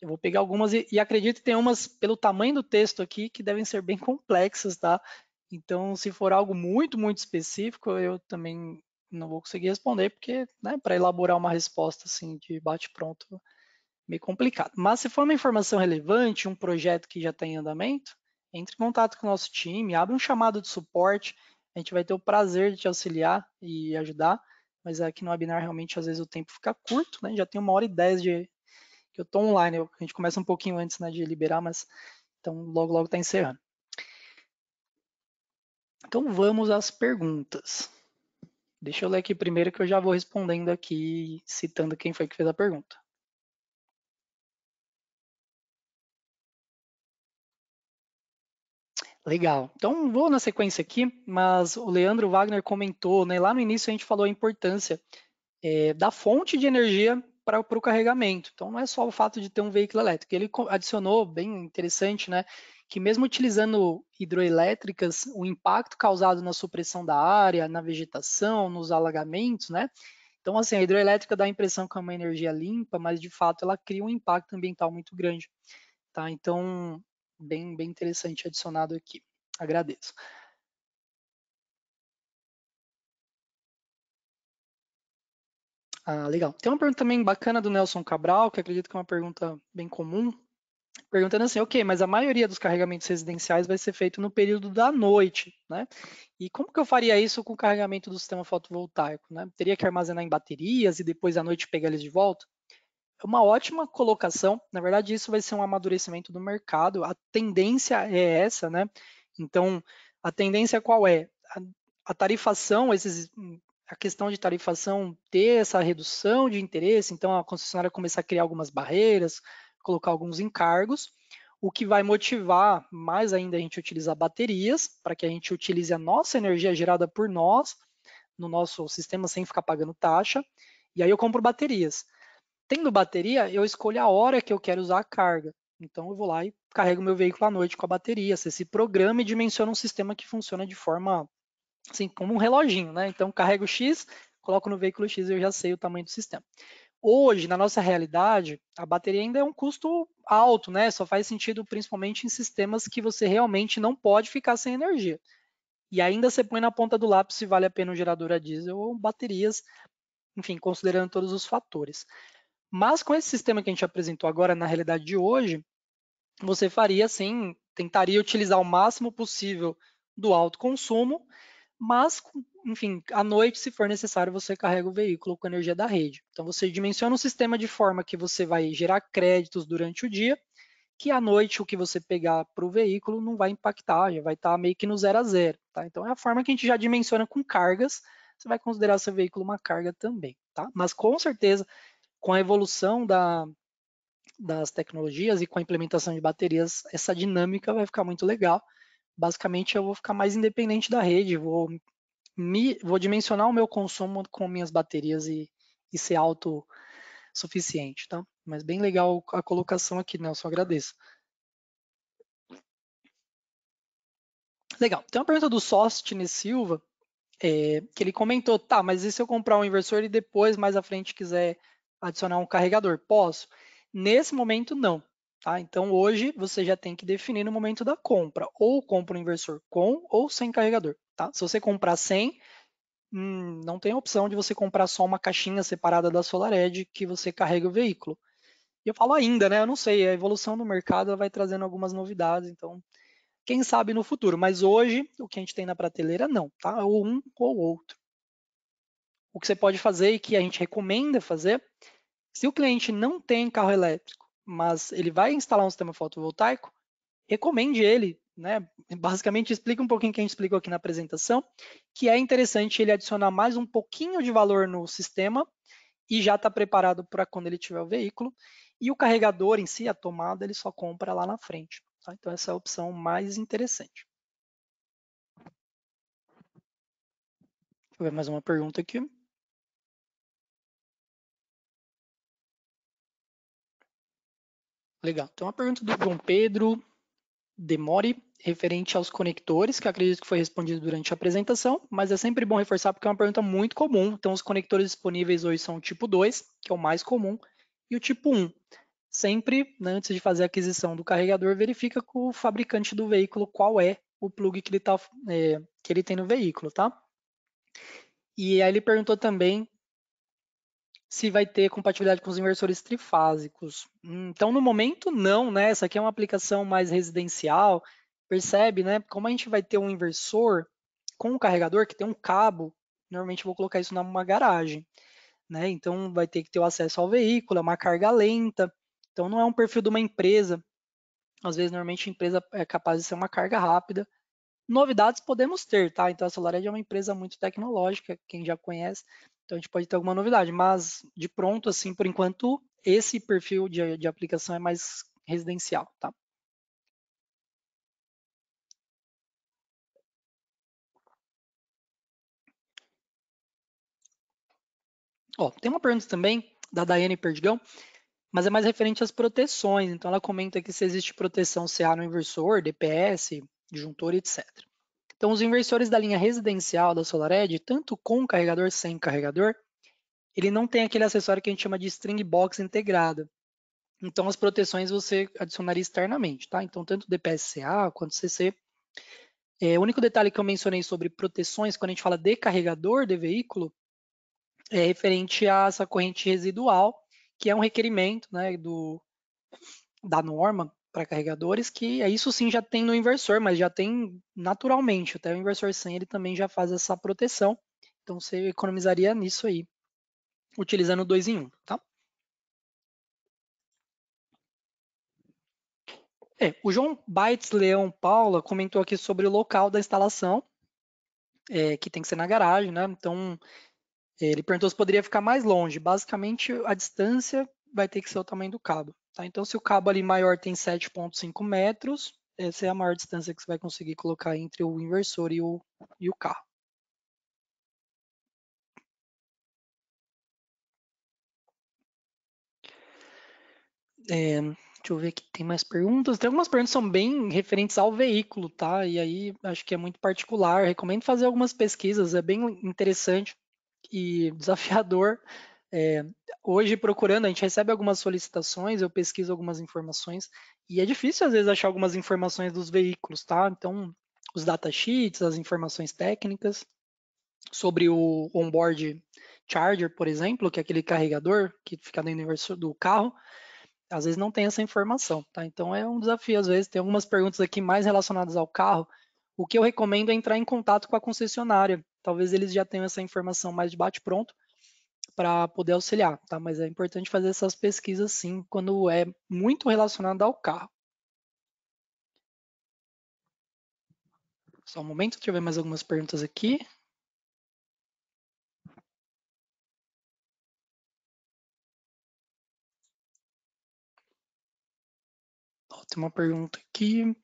eu vou pegar algumas e acredito que tem umas pelo tamanho do texto aqui que devem ser bem complexas, tá? Então se for algo muito específico, eu também não vou conseguir responder, porque, né, para elaborar uma resposta assim de bate-pronto meio complicado. Mas se for uma informação relevante, um projeto que já está em andamento, entre em contato com o nosso time, abre um chamado de suporte, a gente vai ter o prazer de te auxiliar e ajudar, mas aqui no webinar realmente às vezes o tempo fica curto, né? Já tem 1h10 que eu estou online, a gente começa um pouquinho antes, né, de liberar, mas então logo está encerrando. Então vamos às perguntas. Deixa eu ler aqui primeiro que eu já vou respondendo aqui, citando quem foi que fez a pergunta. Legal. Então, vou na sequência aqui, mas o Leandro Wagner comentou, né? Lá no início a gente falou a importância da fonte de energia para o carregamento. Então, não é só o fato de ter um veículo elétrico. Ele adicionou, bem interessante, né? Que mesmo utilizando hidroelétricas, o impacto causado na supressão da área, na vegetação, nos alagamentos, né? Então, assim, a hidroelétrica dá a impressão que é uma energia limpa, mas de fato ela cria um impacto ambiental muito grande, tá? Então, bem interessante adicionado aqui. Agradeço. Ah, legal. Tem uma pergunta também bacana do Nelson Cabral, que acredito que é uma pergunta bem comum, perguntando assim, ok, mas a maioria dos carregamentos residenciais vai ser feito no período da noite, né? E como que eu faria isso com o carregamento do sistema fotovoltaico, né? Teria que armazenar em baterias e depois à noite pegar eles de volta? uma ótima colocação. Na verdade, isso vai ser um amadurecimento do mercado. A tendência é essa, né? Então, a tendência qual é? A tarifação, a questão de tarifação ter essa redução de interesse, então a concessionária começar a criar algumas barreiras, colocar alguns encargos, o que vai motivar mais ainda a gente utilizar baterias, para que a gente utilize a nossa energia gerada por nós no nosso sistema sem ficar pagando taxa, e aí eu compro baterias. Tendo bateria, eu escolho a hora que eu quero usar a carga. Então eu vou lá e carrego meu veículo à noite com a bateria. Você se programa e dimensiona um sistema que funciona de forma assim, como um reloginho, né? Então carrego X, coloco no veículo X e eu já sei o tamanho do sistema. Hoje, na nossa realidade, a bateria ainda é um custo alto, né? Só faz sentido principalmente em sistemas que você realmente não pode ficar sem energia. E ainda você põe na ponta do lápis se vale a pena um gerador a diesel ou baterias, enfim, considerando todos os fatores. Mas com esse sistema que a gente apresentou agora, na realidade de hoje, você faria assim, tentaria utilizar o máximo possível do alto consumo, mas, enfim, à noite, se for necessário, você carrega o veículo com energia da rede. Então, você dimensiona o sistema de forma que você vai gerar créditos durante o dia, que à noite o que você pegar para o veículo não vai impactar, já vai estar meio que no 0 a 0. Tá? Então, é a forma que a gente já dimensiona com cargas, você vai considerar seu veículo uma carga também. Tá? Mas, com certeza, com a evolução das tecnologias e com a implementação de baterias, essa dinâmica vai ficar muito legal. Basicamente, eu vou ficar mais independente da rede, vou dimensionar o meu consumo com minhas baterias e ser autossuficiente, tá? Mas bem legal a colocação aqui, Nelson, agradeço. Legal. Tem uma pergunta do Sóstines Silva, que ele comentou, tá, mas e se eu comprar um inversor e depois, mais à frente, quiser adicionar um carregador? Posso? Nesse momento, não. Tá? Então, hoje, você já tem que definir no momento da compra, ou compra um inversor com ou sem carregador. Tá? Se você comprar sem, não tem opção de você comprar só uma caixinha separada da SolarEdge que você carrega o veículo. E eu falo ainda, né? Eu não sei, a evolução do mercado vai trazendo algumas novidades, então quem sabe no futuro, mas hoje o que a gente tem na prateleira não, tá? Ou um ou outro. O que você pode fazer e que a gente recomenda fazer, se o cliente não tem carro elétrico, mas ele vai instalar um sistema fotovoltaico, recomende ele, né? Basicamente explica um pouquinho o que a gente explicou aqui na apresentação, que é interessante ele adicionar mais um pouquinho de valor no sistema e já está preparado para quando ele tiver o veículo. E o carregador em si, a tomada, ele só compra lá na frente. Tá? Então essa é a opção mais interessante. Deixa eu ver mais uma pergunta aqui. Legal. Então a pergunta do João Pedro Demore, referente aos conectores, que acredito que foi respondido durante a apresentação, mas é sempre bom reforçar porque é uma pergunta muito comum. Então, os conectores disponíveis hoje são o tipo 2, que é o mais comum, e o tipo 1. Sempre, né, antes de fazer a aquisição do carregador, verifica com o fabricante do veículo qual é o plug que ele tem no veículo, tá? E aí ele perguntou também se vai ter compatibilidade com os inversores trifásicos. Então, no momento, não, né? Essa aqui é uma aplicação mais residencial, percebe, né? Como a gente vai ter um inversor com um carregador que tem um cabo, normalmente vou colocar isso numa garagem, né? Então, vai ter que ter o acesso ao veículo, é uma carga lenta. Então, não é um perfil de uma empresa. Às vezes, normalmente, a empresa é capaz de ser uma carga rápida. Novidades podemos ter, tá? Então a SolarEdge é uma empresa muito tecnológica, quem já conhece, então a gente pode ter alguma novidade, mas de pronto, assim, por enquanto, esse perfil de aplicação é mais residencial, tá? Ó, tem uma pergunta também da Daiane Perdigão, mas é mais referente às proteções. Então ela comenta aqui se existe proteção CA no inversor, DPS, disjuntor, etc. Então os inversores da linha residencial da SolarEdge, tanto com carregador sem carregador, ele não tem aquele acessório que a gente chama de string box integrada. Então, as proteções você adicionaria externamente, tá? Então, tanto DPSCA quanto CC. O único detalhe que eu mencionei sobre proteções, quando a gente fala de carregador de veículo, é referente a essa corrente residual, que é um requerimento, né, da norma para carregadores, que isso sim já tem no inversor, mas já tem naturalmente. Até o inversor sem ele também já faz essa proteção. Então, você economizaria nisso aí, utilizando o 2 em 1, tá? O João Baitz Leão Paula comentou aqui sobre o local da instalação, que tem que ser na garagem, né? Então, ele perguntou se poderia ficar mais longe. Basicamente, a distância vai ter que ser o tamanho do cabo, tá? Então, se o cabo ali maior tem 7,5 metros, essa é a maior distância que você vai conseguir colocar entre o inversor e o carro. Deixa eu ver aqui, tem mais perguntas. Tem algumas perguntas que são bem referentes ao veículo, tá? E aí acho que é muito particular. Recomendo fazer algumas pesquisas, é bem interessante e desafiador. É, hoje, procurando, a gente recebe algumas solicitações, eu pesquiso algumas informações, e é difícil às vezes achar algumas informações dos veículos, tá? Então, os datasheets, as informações técnicas sobre o onboard charger, por exemplo, que é aquele carregador que fica dentro do inversor do carro, às vezes não tem essa informação, tá? Então é um desafio, às vezes. Tem algumas perguntas aqui mais relacionadas ao carro. O que eu recomendo é entrar em contato com a concessionária. Talvez eles já tenham essa informação mais de bate-pronto para poder auxiliar, tá? Mas é importante fazer essas pesquisas sim, quando é muito relacionado ao carro. Só um momento, deixa eu ver mais algumas perguntas aqui. Ó, tem uma pergunta aqui.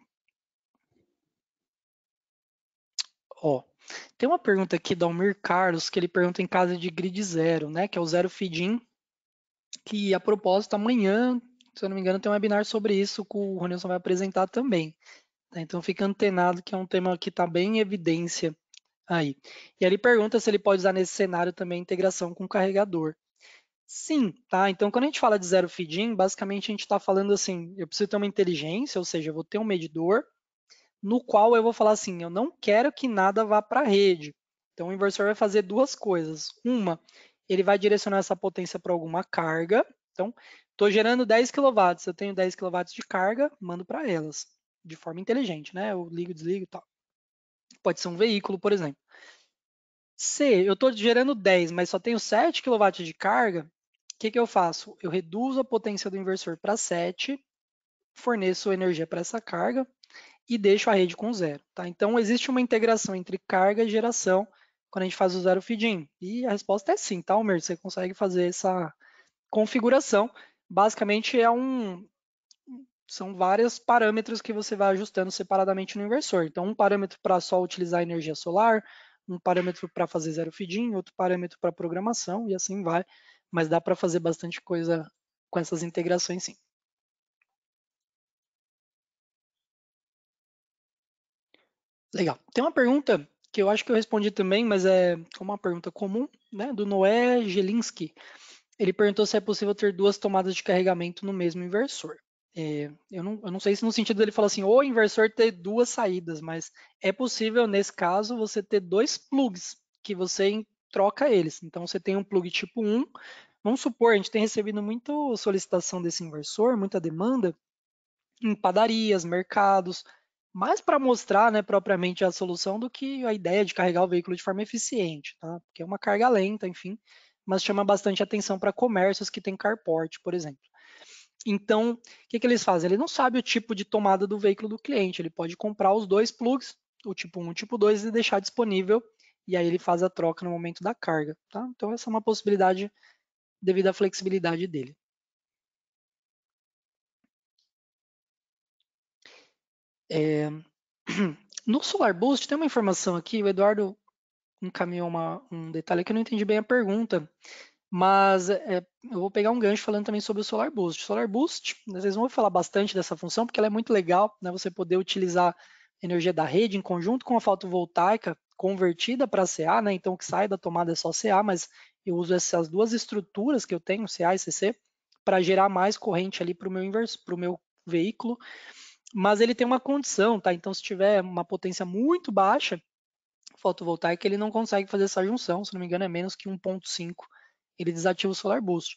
Ó, tem uma pergunta aqui do Almir Carlos, que ele pergunta em casa de grid zero, né? Que é o zero feed-in, que a propósito, amanhã, se eu não me engano, tem um webinar sobre isso que o Ronilson vai apresentar também, tá? Então fica antenado que é um tema que está bem em evidência aí. E aí ele pergunta se ele pode usar nesse cenário também a integração com o carregador. Sim, tá? Então quando a gente fala de zero feed-in, basicamente a gente está falando assim, eu preciso ter uma inteligência, ou seja, eu vou ter um medidor no qual eu vou falar assim, eu não quero que nada vá para a rede. Então o inversor vai fazer duas coisas. Uma, ele vai direcionar essa potência para alguma carga. Então, estou gerando 10 kW, eu tenho 10 kW de carga, mando para elas, de forma inteligente, né? Eu ligo, desligo e tal. Pode ser um veículo, por exemplo. Se eu estou gerando 10, mas só tenho 7 kW de carga, o que eu faço? Eu reduzo a potência do inversor para 7, forneço energia para essa carga, e deixo a rede com zero, tá? Então existe uma integração entre carga e geração quando a gente faz o zero feed-in. E a resposta é sim, tá, Almer? Você consegue fazer essa configuração. Basicamente são vários parâmetros que você vai ajustando separadamente no inversor. Então um parâmetro para só utilizar energia solar, um parâmetro para fazer zero feed-in, outro parâmetro para programação e assim vai. Mas dá para fazer bastante coisa com essas integrações sim. Legal. Tem uma pergunta que eu acho que eu respondi também, mas é uma pergunta comum, né? Do Noé Gelinski. Ele perguntou se é possível ter duas tomadas de carregamento no mesmo inversor. Eu não sei se no sentido dele falar assim, o inversor ter duas saídas, mas é possível, nesse caso, você ter dois plugs que você troca eles. Então, você tem um plug tipo 1. Vamos supor, a gente tem recebido muita solicitação desse inversor, muita demanda, em padarias, mercados, mais para mostrar, né, propriamente a solução do que a ideia de carregar o veículo de forma eficiente, tá? Porque é uma carga lenta, enfim, mas chama bastante atenção para comércios que têm carport, por exemplo. Então, o que eles fazem? Ele não sabe o tipo de tomada do veículo do cliente, ele pode comprar os dois plugs, o tipo 1 e o tipo 2, e deixar disponível, e aí ele faz a troca no momento da carga, tá? Então, essa é uma possibilidade devido à flexibilidade dele. É... No Solar Boost, tem uma informação aqui, o Eduardo encaminhou um detalhe que eu não entendi bem a pergunta, mas eu vou pegar um gancho falando também sobre o Solar Boost. Solar Boost, vocês vão falar bastante dessa função, porque ela é muito legal, né? Você poder utilizar a energia da rede em conjunto com a fotovoltaica convertida para CA, né? Então o que sai da tomada é só CA, mas eu uso essas duas estruturas que eu tenho, CA e CC, para gerar mais corrente ali para o meu veículo. Mas ele tem uma condição, tá? Então se tiver uma potência muito baixa, fotovoltaica, ele não consegue fazer essa junção, se não me engano é menos que 1,5, ele desativa o Solar Boost.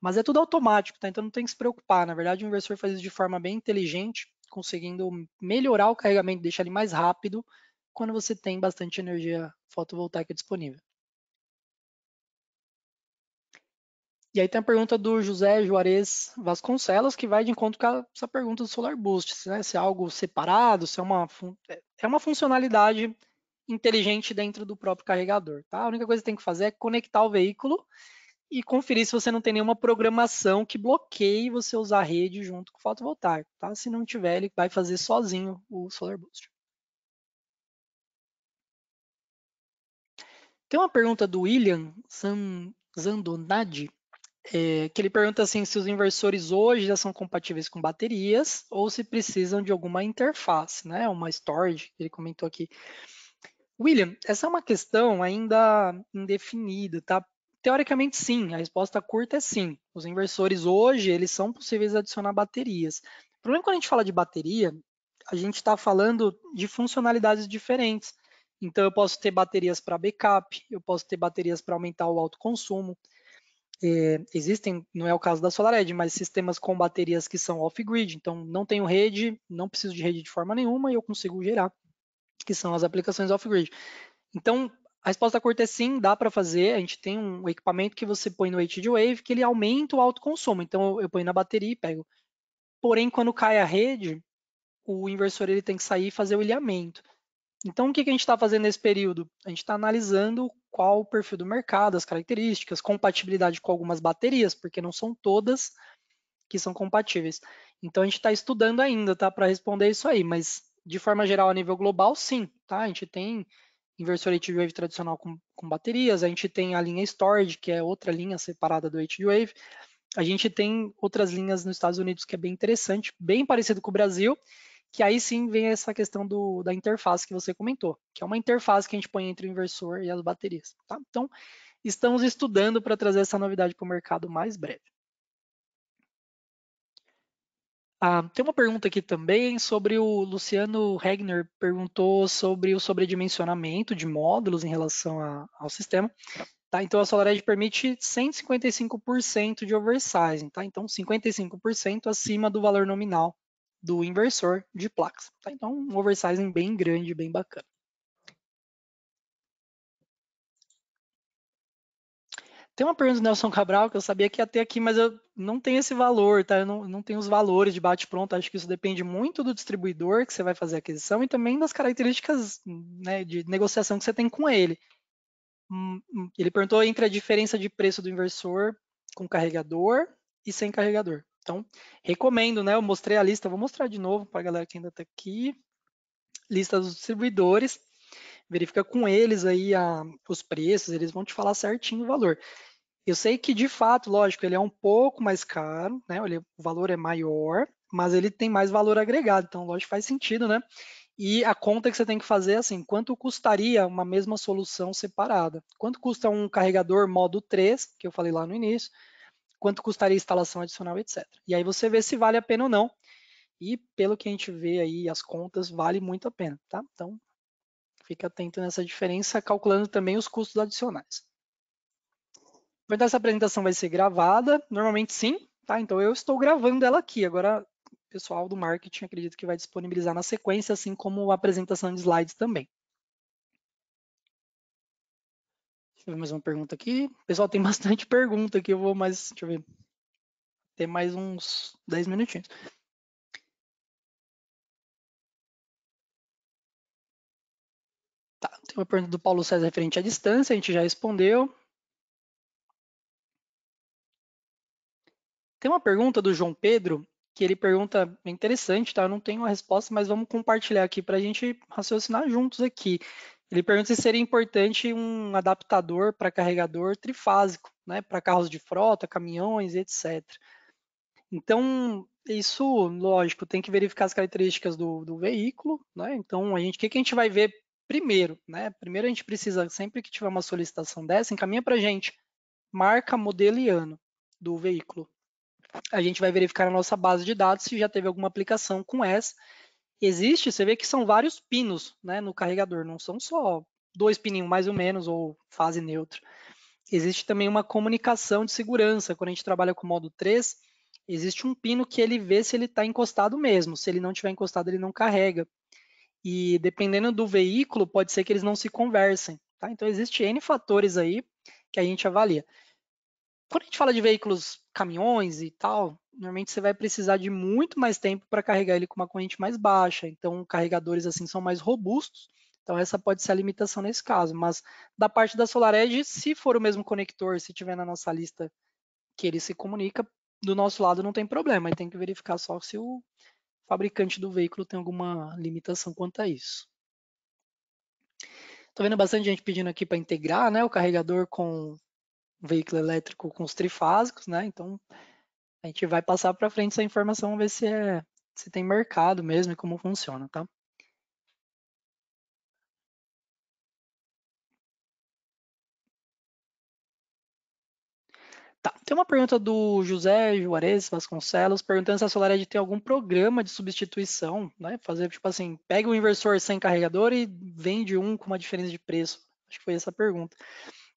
Mas é tudo automático, tá? Então não tem que se preocupar. Na verdade, o inversor faz isso de forma bem inteligente, conseguindo melhorar o carregamento, deixar ele mais rápido quando você tem bastante energia fotovoltaica disponível. E aí tem a pergunta do José Juarez Vasconcelos, que vai de encontro com essa pergunta do Solar Boost, né? Se é algo separado, se é uma funcionalidade inteligente dentro do próprio carregador, tá? A única coisa que tem que fazer é conectar o veículo e conferir se você não tem nenhuma programação que bloqueie você usar a rede junto com o fotovoltaico, tá? Se não tiver, ele vai fazer sozinho o Solar Boost. Tem uma pergunta do William Zandonadi, que ele pergunta assim se os inversores hoje já são compatíveis com baterias ou se precisam de alguma interface, né? Uma storage, ele comentou aqui. William, essa é uma questão ainda indefinida, tá? Teoricamente, sim. A resposta curta é sim. Os inversores hoje, eles são possíveis adicionar baterias. O problema é quando a gente fala de bateria, a gente está falando de funcionalidades diferentes. Então, eu posso ter baterias para backup, eu posso ter baterias para aumentar o autoconsumo. Existem, não é o caso da SolarEdge, mas sistemas com baterias que são off-grid. Então, não tenho rede, não preciso de rede de forma nenhuma e eu consigo gerar, que são as aplicações off-grid. Então, a resposta curta é sim, dá para fazer. A gente tem um equipamento que você põe no HD-Wave que ele aumenta o autoconsumo. Então, eu ponho na bateria e pego. Porém, quando cai a rede, o inversor ele tem que sair e fazer o ilhamento. Então, o que a gente está fazendo nesse período? A gente está analisando qual o perfil do mercado, as características, compatibilidade com algumas baterias, porque não são todas que são compatíveis. Então, a gente está estudando ainda, tá, para responder isso aí, mas de forma geral, a nível global, sim, tá? A gente tem inversor HD-Wave tradicional com baterias, a gente tem a linha Storage, que é outra linha separada do HD-Wave, a gente tem outras linhas nos Estados Unidos que é bem interessante, bem parecido com o Brasil, que aí sim vem essa questão da interface que você comentou, que é uma interface que a gente põe entre o inversor e as baterias. Tá? Então, estamos estudando para trazer essa novidade para o mercado mais breve. Tem uma pergunta aqui também sobre o Luciano Regner, perguntou sobre o sobredimensionamento de módulos em relação ao sistema. Tá? Então, a SolarEdge permite 155% de oversizing, tá? Então, 55% acima do valor nominal do inversor de placas. Tá? Então, um oversizing bem grande, bem bacana. Tem uma pergunta do Nelson Cabral que eu sabia que ia ter aqui, mas eu não tenho esse valor, tá? Eu não tenho os valores de bate-pronto. Acho que isso depende muito do distribuidor que você vai fazer a aquisição e também das características, né, de negociação que você tem com ele. Ele perguntou entre a diferença de preço do inversor com carregador e sem carregador. Então, recomendo, né? Eu mostrei a lista, vou mostrar de novo para a galera que ainda está aqui. Lista dos distribuidores. Verifica com eles aí os preços, eles vão te falar certinho o valor. Eu sei que, de fato, lógico, ele é um pouco mais caro, né? O valor é maior, mas ele tem mais valor agregado. Então, lógico, faz sentido, né? E a conta que você tem que fazer é assim, quanto custaria uma mesma solução separada? Quanto custa um carregador modo 3, que eu falei lá no início? Quanto custaria a instalação adicional, etc. E aí você vê se vale a pena ou não. E pelo que a gente vê aí, as contas, vale muito a pena, tá? Então, fica atento nessa diferença, calculando também os custos adicionais. Então, essa apresentação vai ser gravada, normalmente sim, tá? Então, eu estou gravando ela aqui. Agora, o pessoal do marketing acredito que vai disponibilizar na sequência, assim como a apresentação de slides também. Deixa eu ver mais uma pergunta aqui. Pessoal, tem bastante pergunta aqui. Eu vou mais, deixa eu ver, ter mais uns 10 minutinhos. Tá, tem uma pergunta do Paulo César referente à distância, a gente já respondeu. Tem uma pergunta do João Pedro, que ele pergunta, é interessante, tá? Eu não tenho a resposta, mas vamos compartilhar aqui para a gente raciocinar juntos aqui. Ele pergunta se seria importante um adaptador para carregador trifásico, né? Para carros de frota, caminhões, etc. Então, isso, lógico, tem que verificar as características do veículo, né? Então, o que a gente vai ver primeiro, né? Primeiro a gente precisa, sempre que tiver uma solicitação dessa, encaminha para a gente marca, modelo e ano do veículo. A gente vai verificar na nossa base de dados se já teve alguma aplicação com essa. Existe, você vê que são vários pinos, né, no carregador, não são só 2 pininhos mais ou menos ou fase neutra. Existe também uma comunicação de segurança. Quando a gente trabalha com o modo 3, existe um pino que ele vê se ele está encostado mesmo. Se ele não estiver encostado, ele não carrega. E dependendo do veículo, pode ser que eles não se conversem. Tá? Então, existe N fatores aí que a gente avalia. quando a gente fala de veículos, caminhões e tal, normalmente você vai precisar de muito mais tempo para carregar ele com uma corrente mais baixa. Então, carregadores assim são mais robustos. Então, essa pode ser a limitação nesse caso. Mas da parte da SolarEdge, se for o mesmo conector, se tiver na nossa lista que ele se comunica, do nosso lado não tem problema. Aí tem que verificar só se o fabricante do veículo tem alguma limitação quanto a isso. Estou vendo bastante gente pedindo aqui para integrar, né, o carregador com o veículo elétrico com os trifásicos, né? Então a gente vai passar para frente essa informação, ver se tem mercado mesmo e como funciona, tá? Tá, tem uma pergunta do José Juarez Vasconcelos perguntando se a SolarEdge tem algum programa de substituição, né? Fazer tipo assim, pega o inversor sem carregador e vende um com uma diferença de preço. Acho que foi essa a pergunta.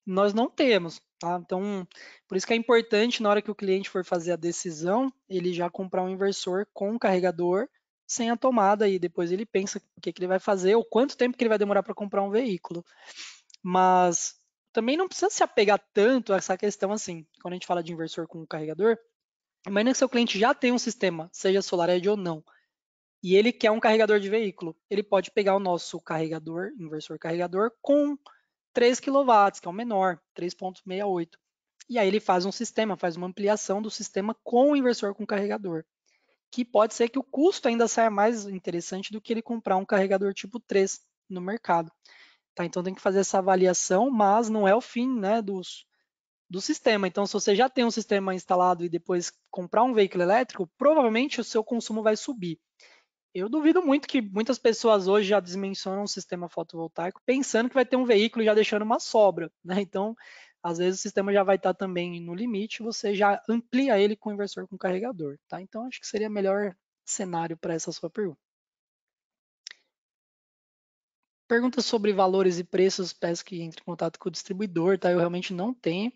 Nós não temos, tá? Então, por isso que é importante na hora que o cliente for fazer a decisão, ele já comprar um inversor com carregador sem a tomada e depois ele pensa o que, que ele vai fazer ou quanto tempo que ele vai demorar para comprar um veículo. Mas também não precisa se apegar tanto a essa questão assim. Quando a gente fala de inversor com carregador, imagina que seu cliente já tem um sistema, seja SolarEdge ou não, e ele quer um carregador de veículo. Ele pode pegar o nosso carregador, inversor carregador, com 3 kW, que é o menor, 3,68. E aí ele faz um sistema, faz uma ampliação do sistema com o inversor com carregador. Que pode ser que o custo ainda saia mais interessante do que ele comprar um carregador tipo 3 no mercado. Tá? Então tem que fazer essa avaliação, mas não é o fim, né, do sistema. Então, se você já tem um sistema instalado e depois comprar um veículo elétrico, provavelmente o seu consumo vai subir. Eu duvido muito que muitas pessoas hoje já dimensionam um sistema fotovoltaico pensando que vai ter um veículo já deixando uma sobra, né? Então, às vezes o sistema já vai estar também no limite, você já amplia ele com o inversor com carregador, tá? Então, acho que seria o melhor cenário para essa sua pergunta. Pergunta sobre valores e preços, peço que entre em contato com o distribuidor, tá? Eu realmente não tenho.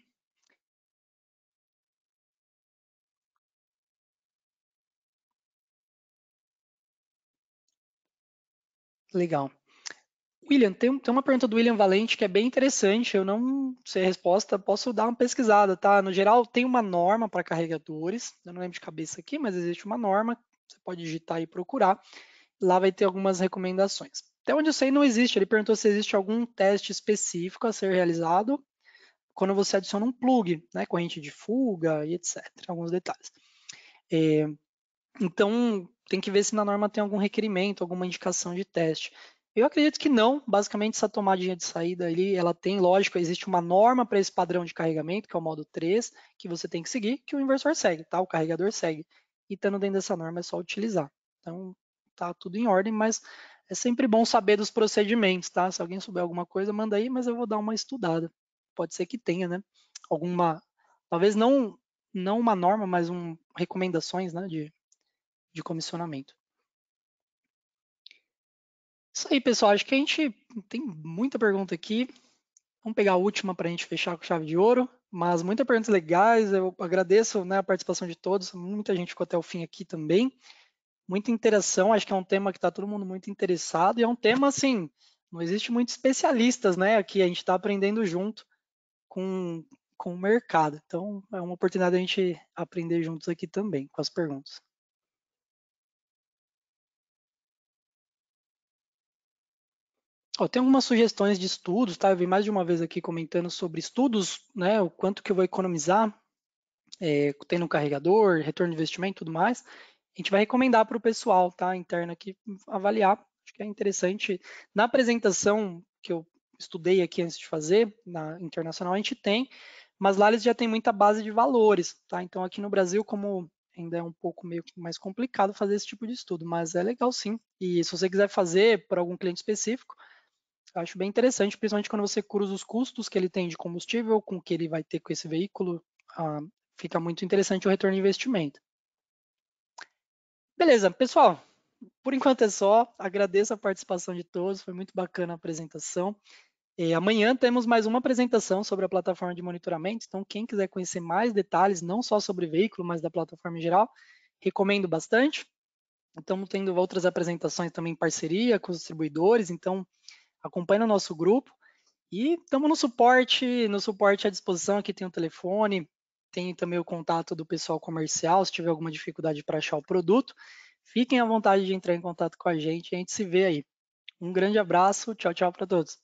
Legal. William, tem uma pergunta do William Valente que é bem interessante. Eu não sei a resposta, posso dar uma pesquisada, tá? No geral, tem uma norma para carregadores. Eu não lembro de cabeça aqui, mas existe uma norma. Você pode digitar e procurar. Lá vai ter algumas recomendações. Até onde eu sei, não existe. Ele perguntou se existe algum teste específico a ser realizado quando você adiciona um plug, né? Corrente de fuga e etc. Alguns detalhes. Então, tem que ver se na norma tem algum requerimento, alguma indicação de teste. Eu acredito que não, basicamente essa tomadinha de saída ali, ela tem, lógico, existe uma norma para esse padrão de carregamento, que é o modo 3, que você tem que seguir, que o inversor segue, tá? O carregador segue. E estando dentro dessa norma é só utilizar. Então, tá tudo em ordem, mas é sempre bom saber dos procedimentos, tá? Se alguém souber alguma coisa, manda aí, mas eu vou dar uma estudada. Pode ser que tenha, né? Alguma, talvez não uma norma, mas recomendações, né, de comissionamento. Isso aí, pessoal. Acho que a gente tem muita pergunta aqui. Vamos pegar a última para a gente fechar com chave de ouro. Mas muitas perguntas legais. Eu agradeço, né, a participação de todos. Muita gente ficou até o fim aqui também. Muita interação. Acho que é um tema que está todo mundo muito interessado. E é um tema, assim, não existe muitos especialistas, né? Aqui a gente está aprendendo junto com o mercado. Então, é uma oportunidade a gente aprender juntos aqui também com as perguntas. Ó, tem algumas sugestões de estudos, tá? Eu vi mais de uma vez aqui comentando sobre estudos, né? O quanto que eu vou economizar tendo um carregador, retorno de investimento e tudo mais. A gente vai recomendar para o pessoal, tá? Interno aqui avaliar. Acho que é interessante. Na apresentação que eu estudei aqui antes de fazer, na internacional, a gente tem, mas lá eles já têm muita base de valores, tá? Então aqui no Brasil, como ainda é um pouco meio mais complicado fazer esse tipo de estudo, mas é legal sim. E se você quiser fazer para algum cliente específico, eu acho bem interessante, principalmente quando você cruza os custos que ele tem de combustível com o que ele vai ter com esse veículo, fica muito interessante o retorno de investimento. Beleza, pessoal, por enquanto é só. Agradeço a participação de todos, foi muito bacana a apresentação. Amanhã temos mais uma apresentação sobre a plataforma de monitoramento, então quem quiser conhecer mais detalhes, não só sobre o veículo, mas da plataforma em geral, recomendo bastante. Estamos tendo outras apresentações também em parceria com os distribuidores, então acompanhe no nosso grupo. E estamos no suporte à disposição, aqui tem o telefone. tem também o contato do pessoal comercial, se tiver alguma dificuldade para achar o produto, fiquem à vontade de entrar em contato com a gente se vê aí. Um grande abraço, tchau, tchau para todos.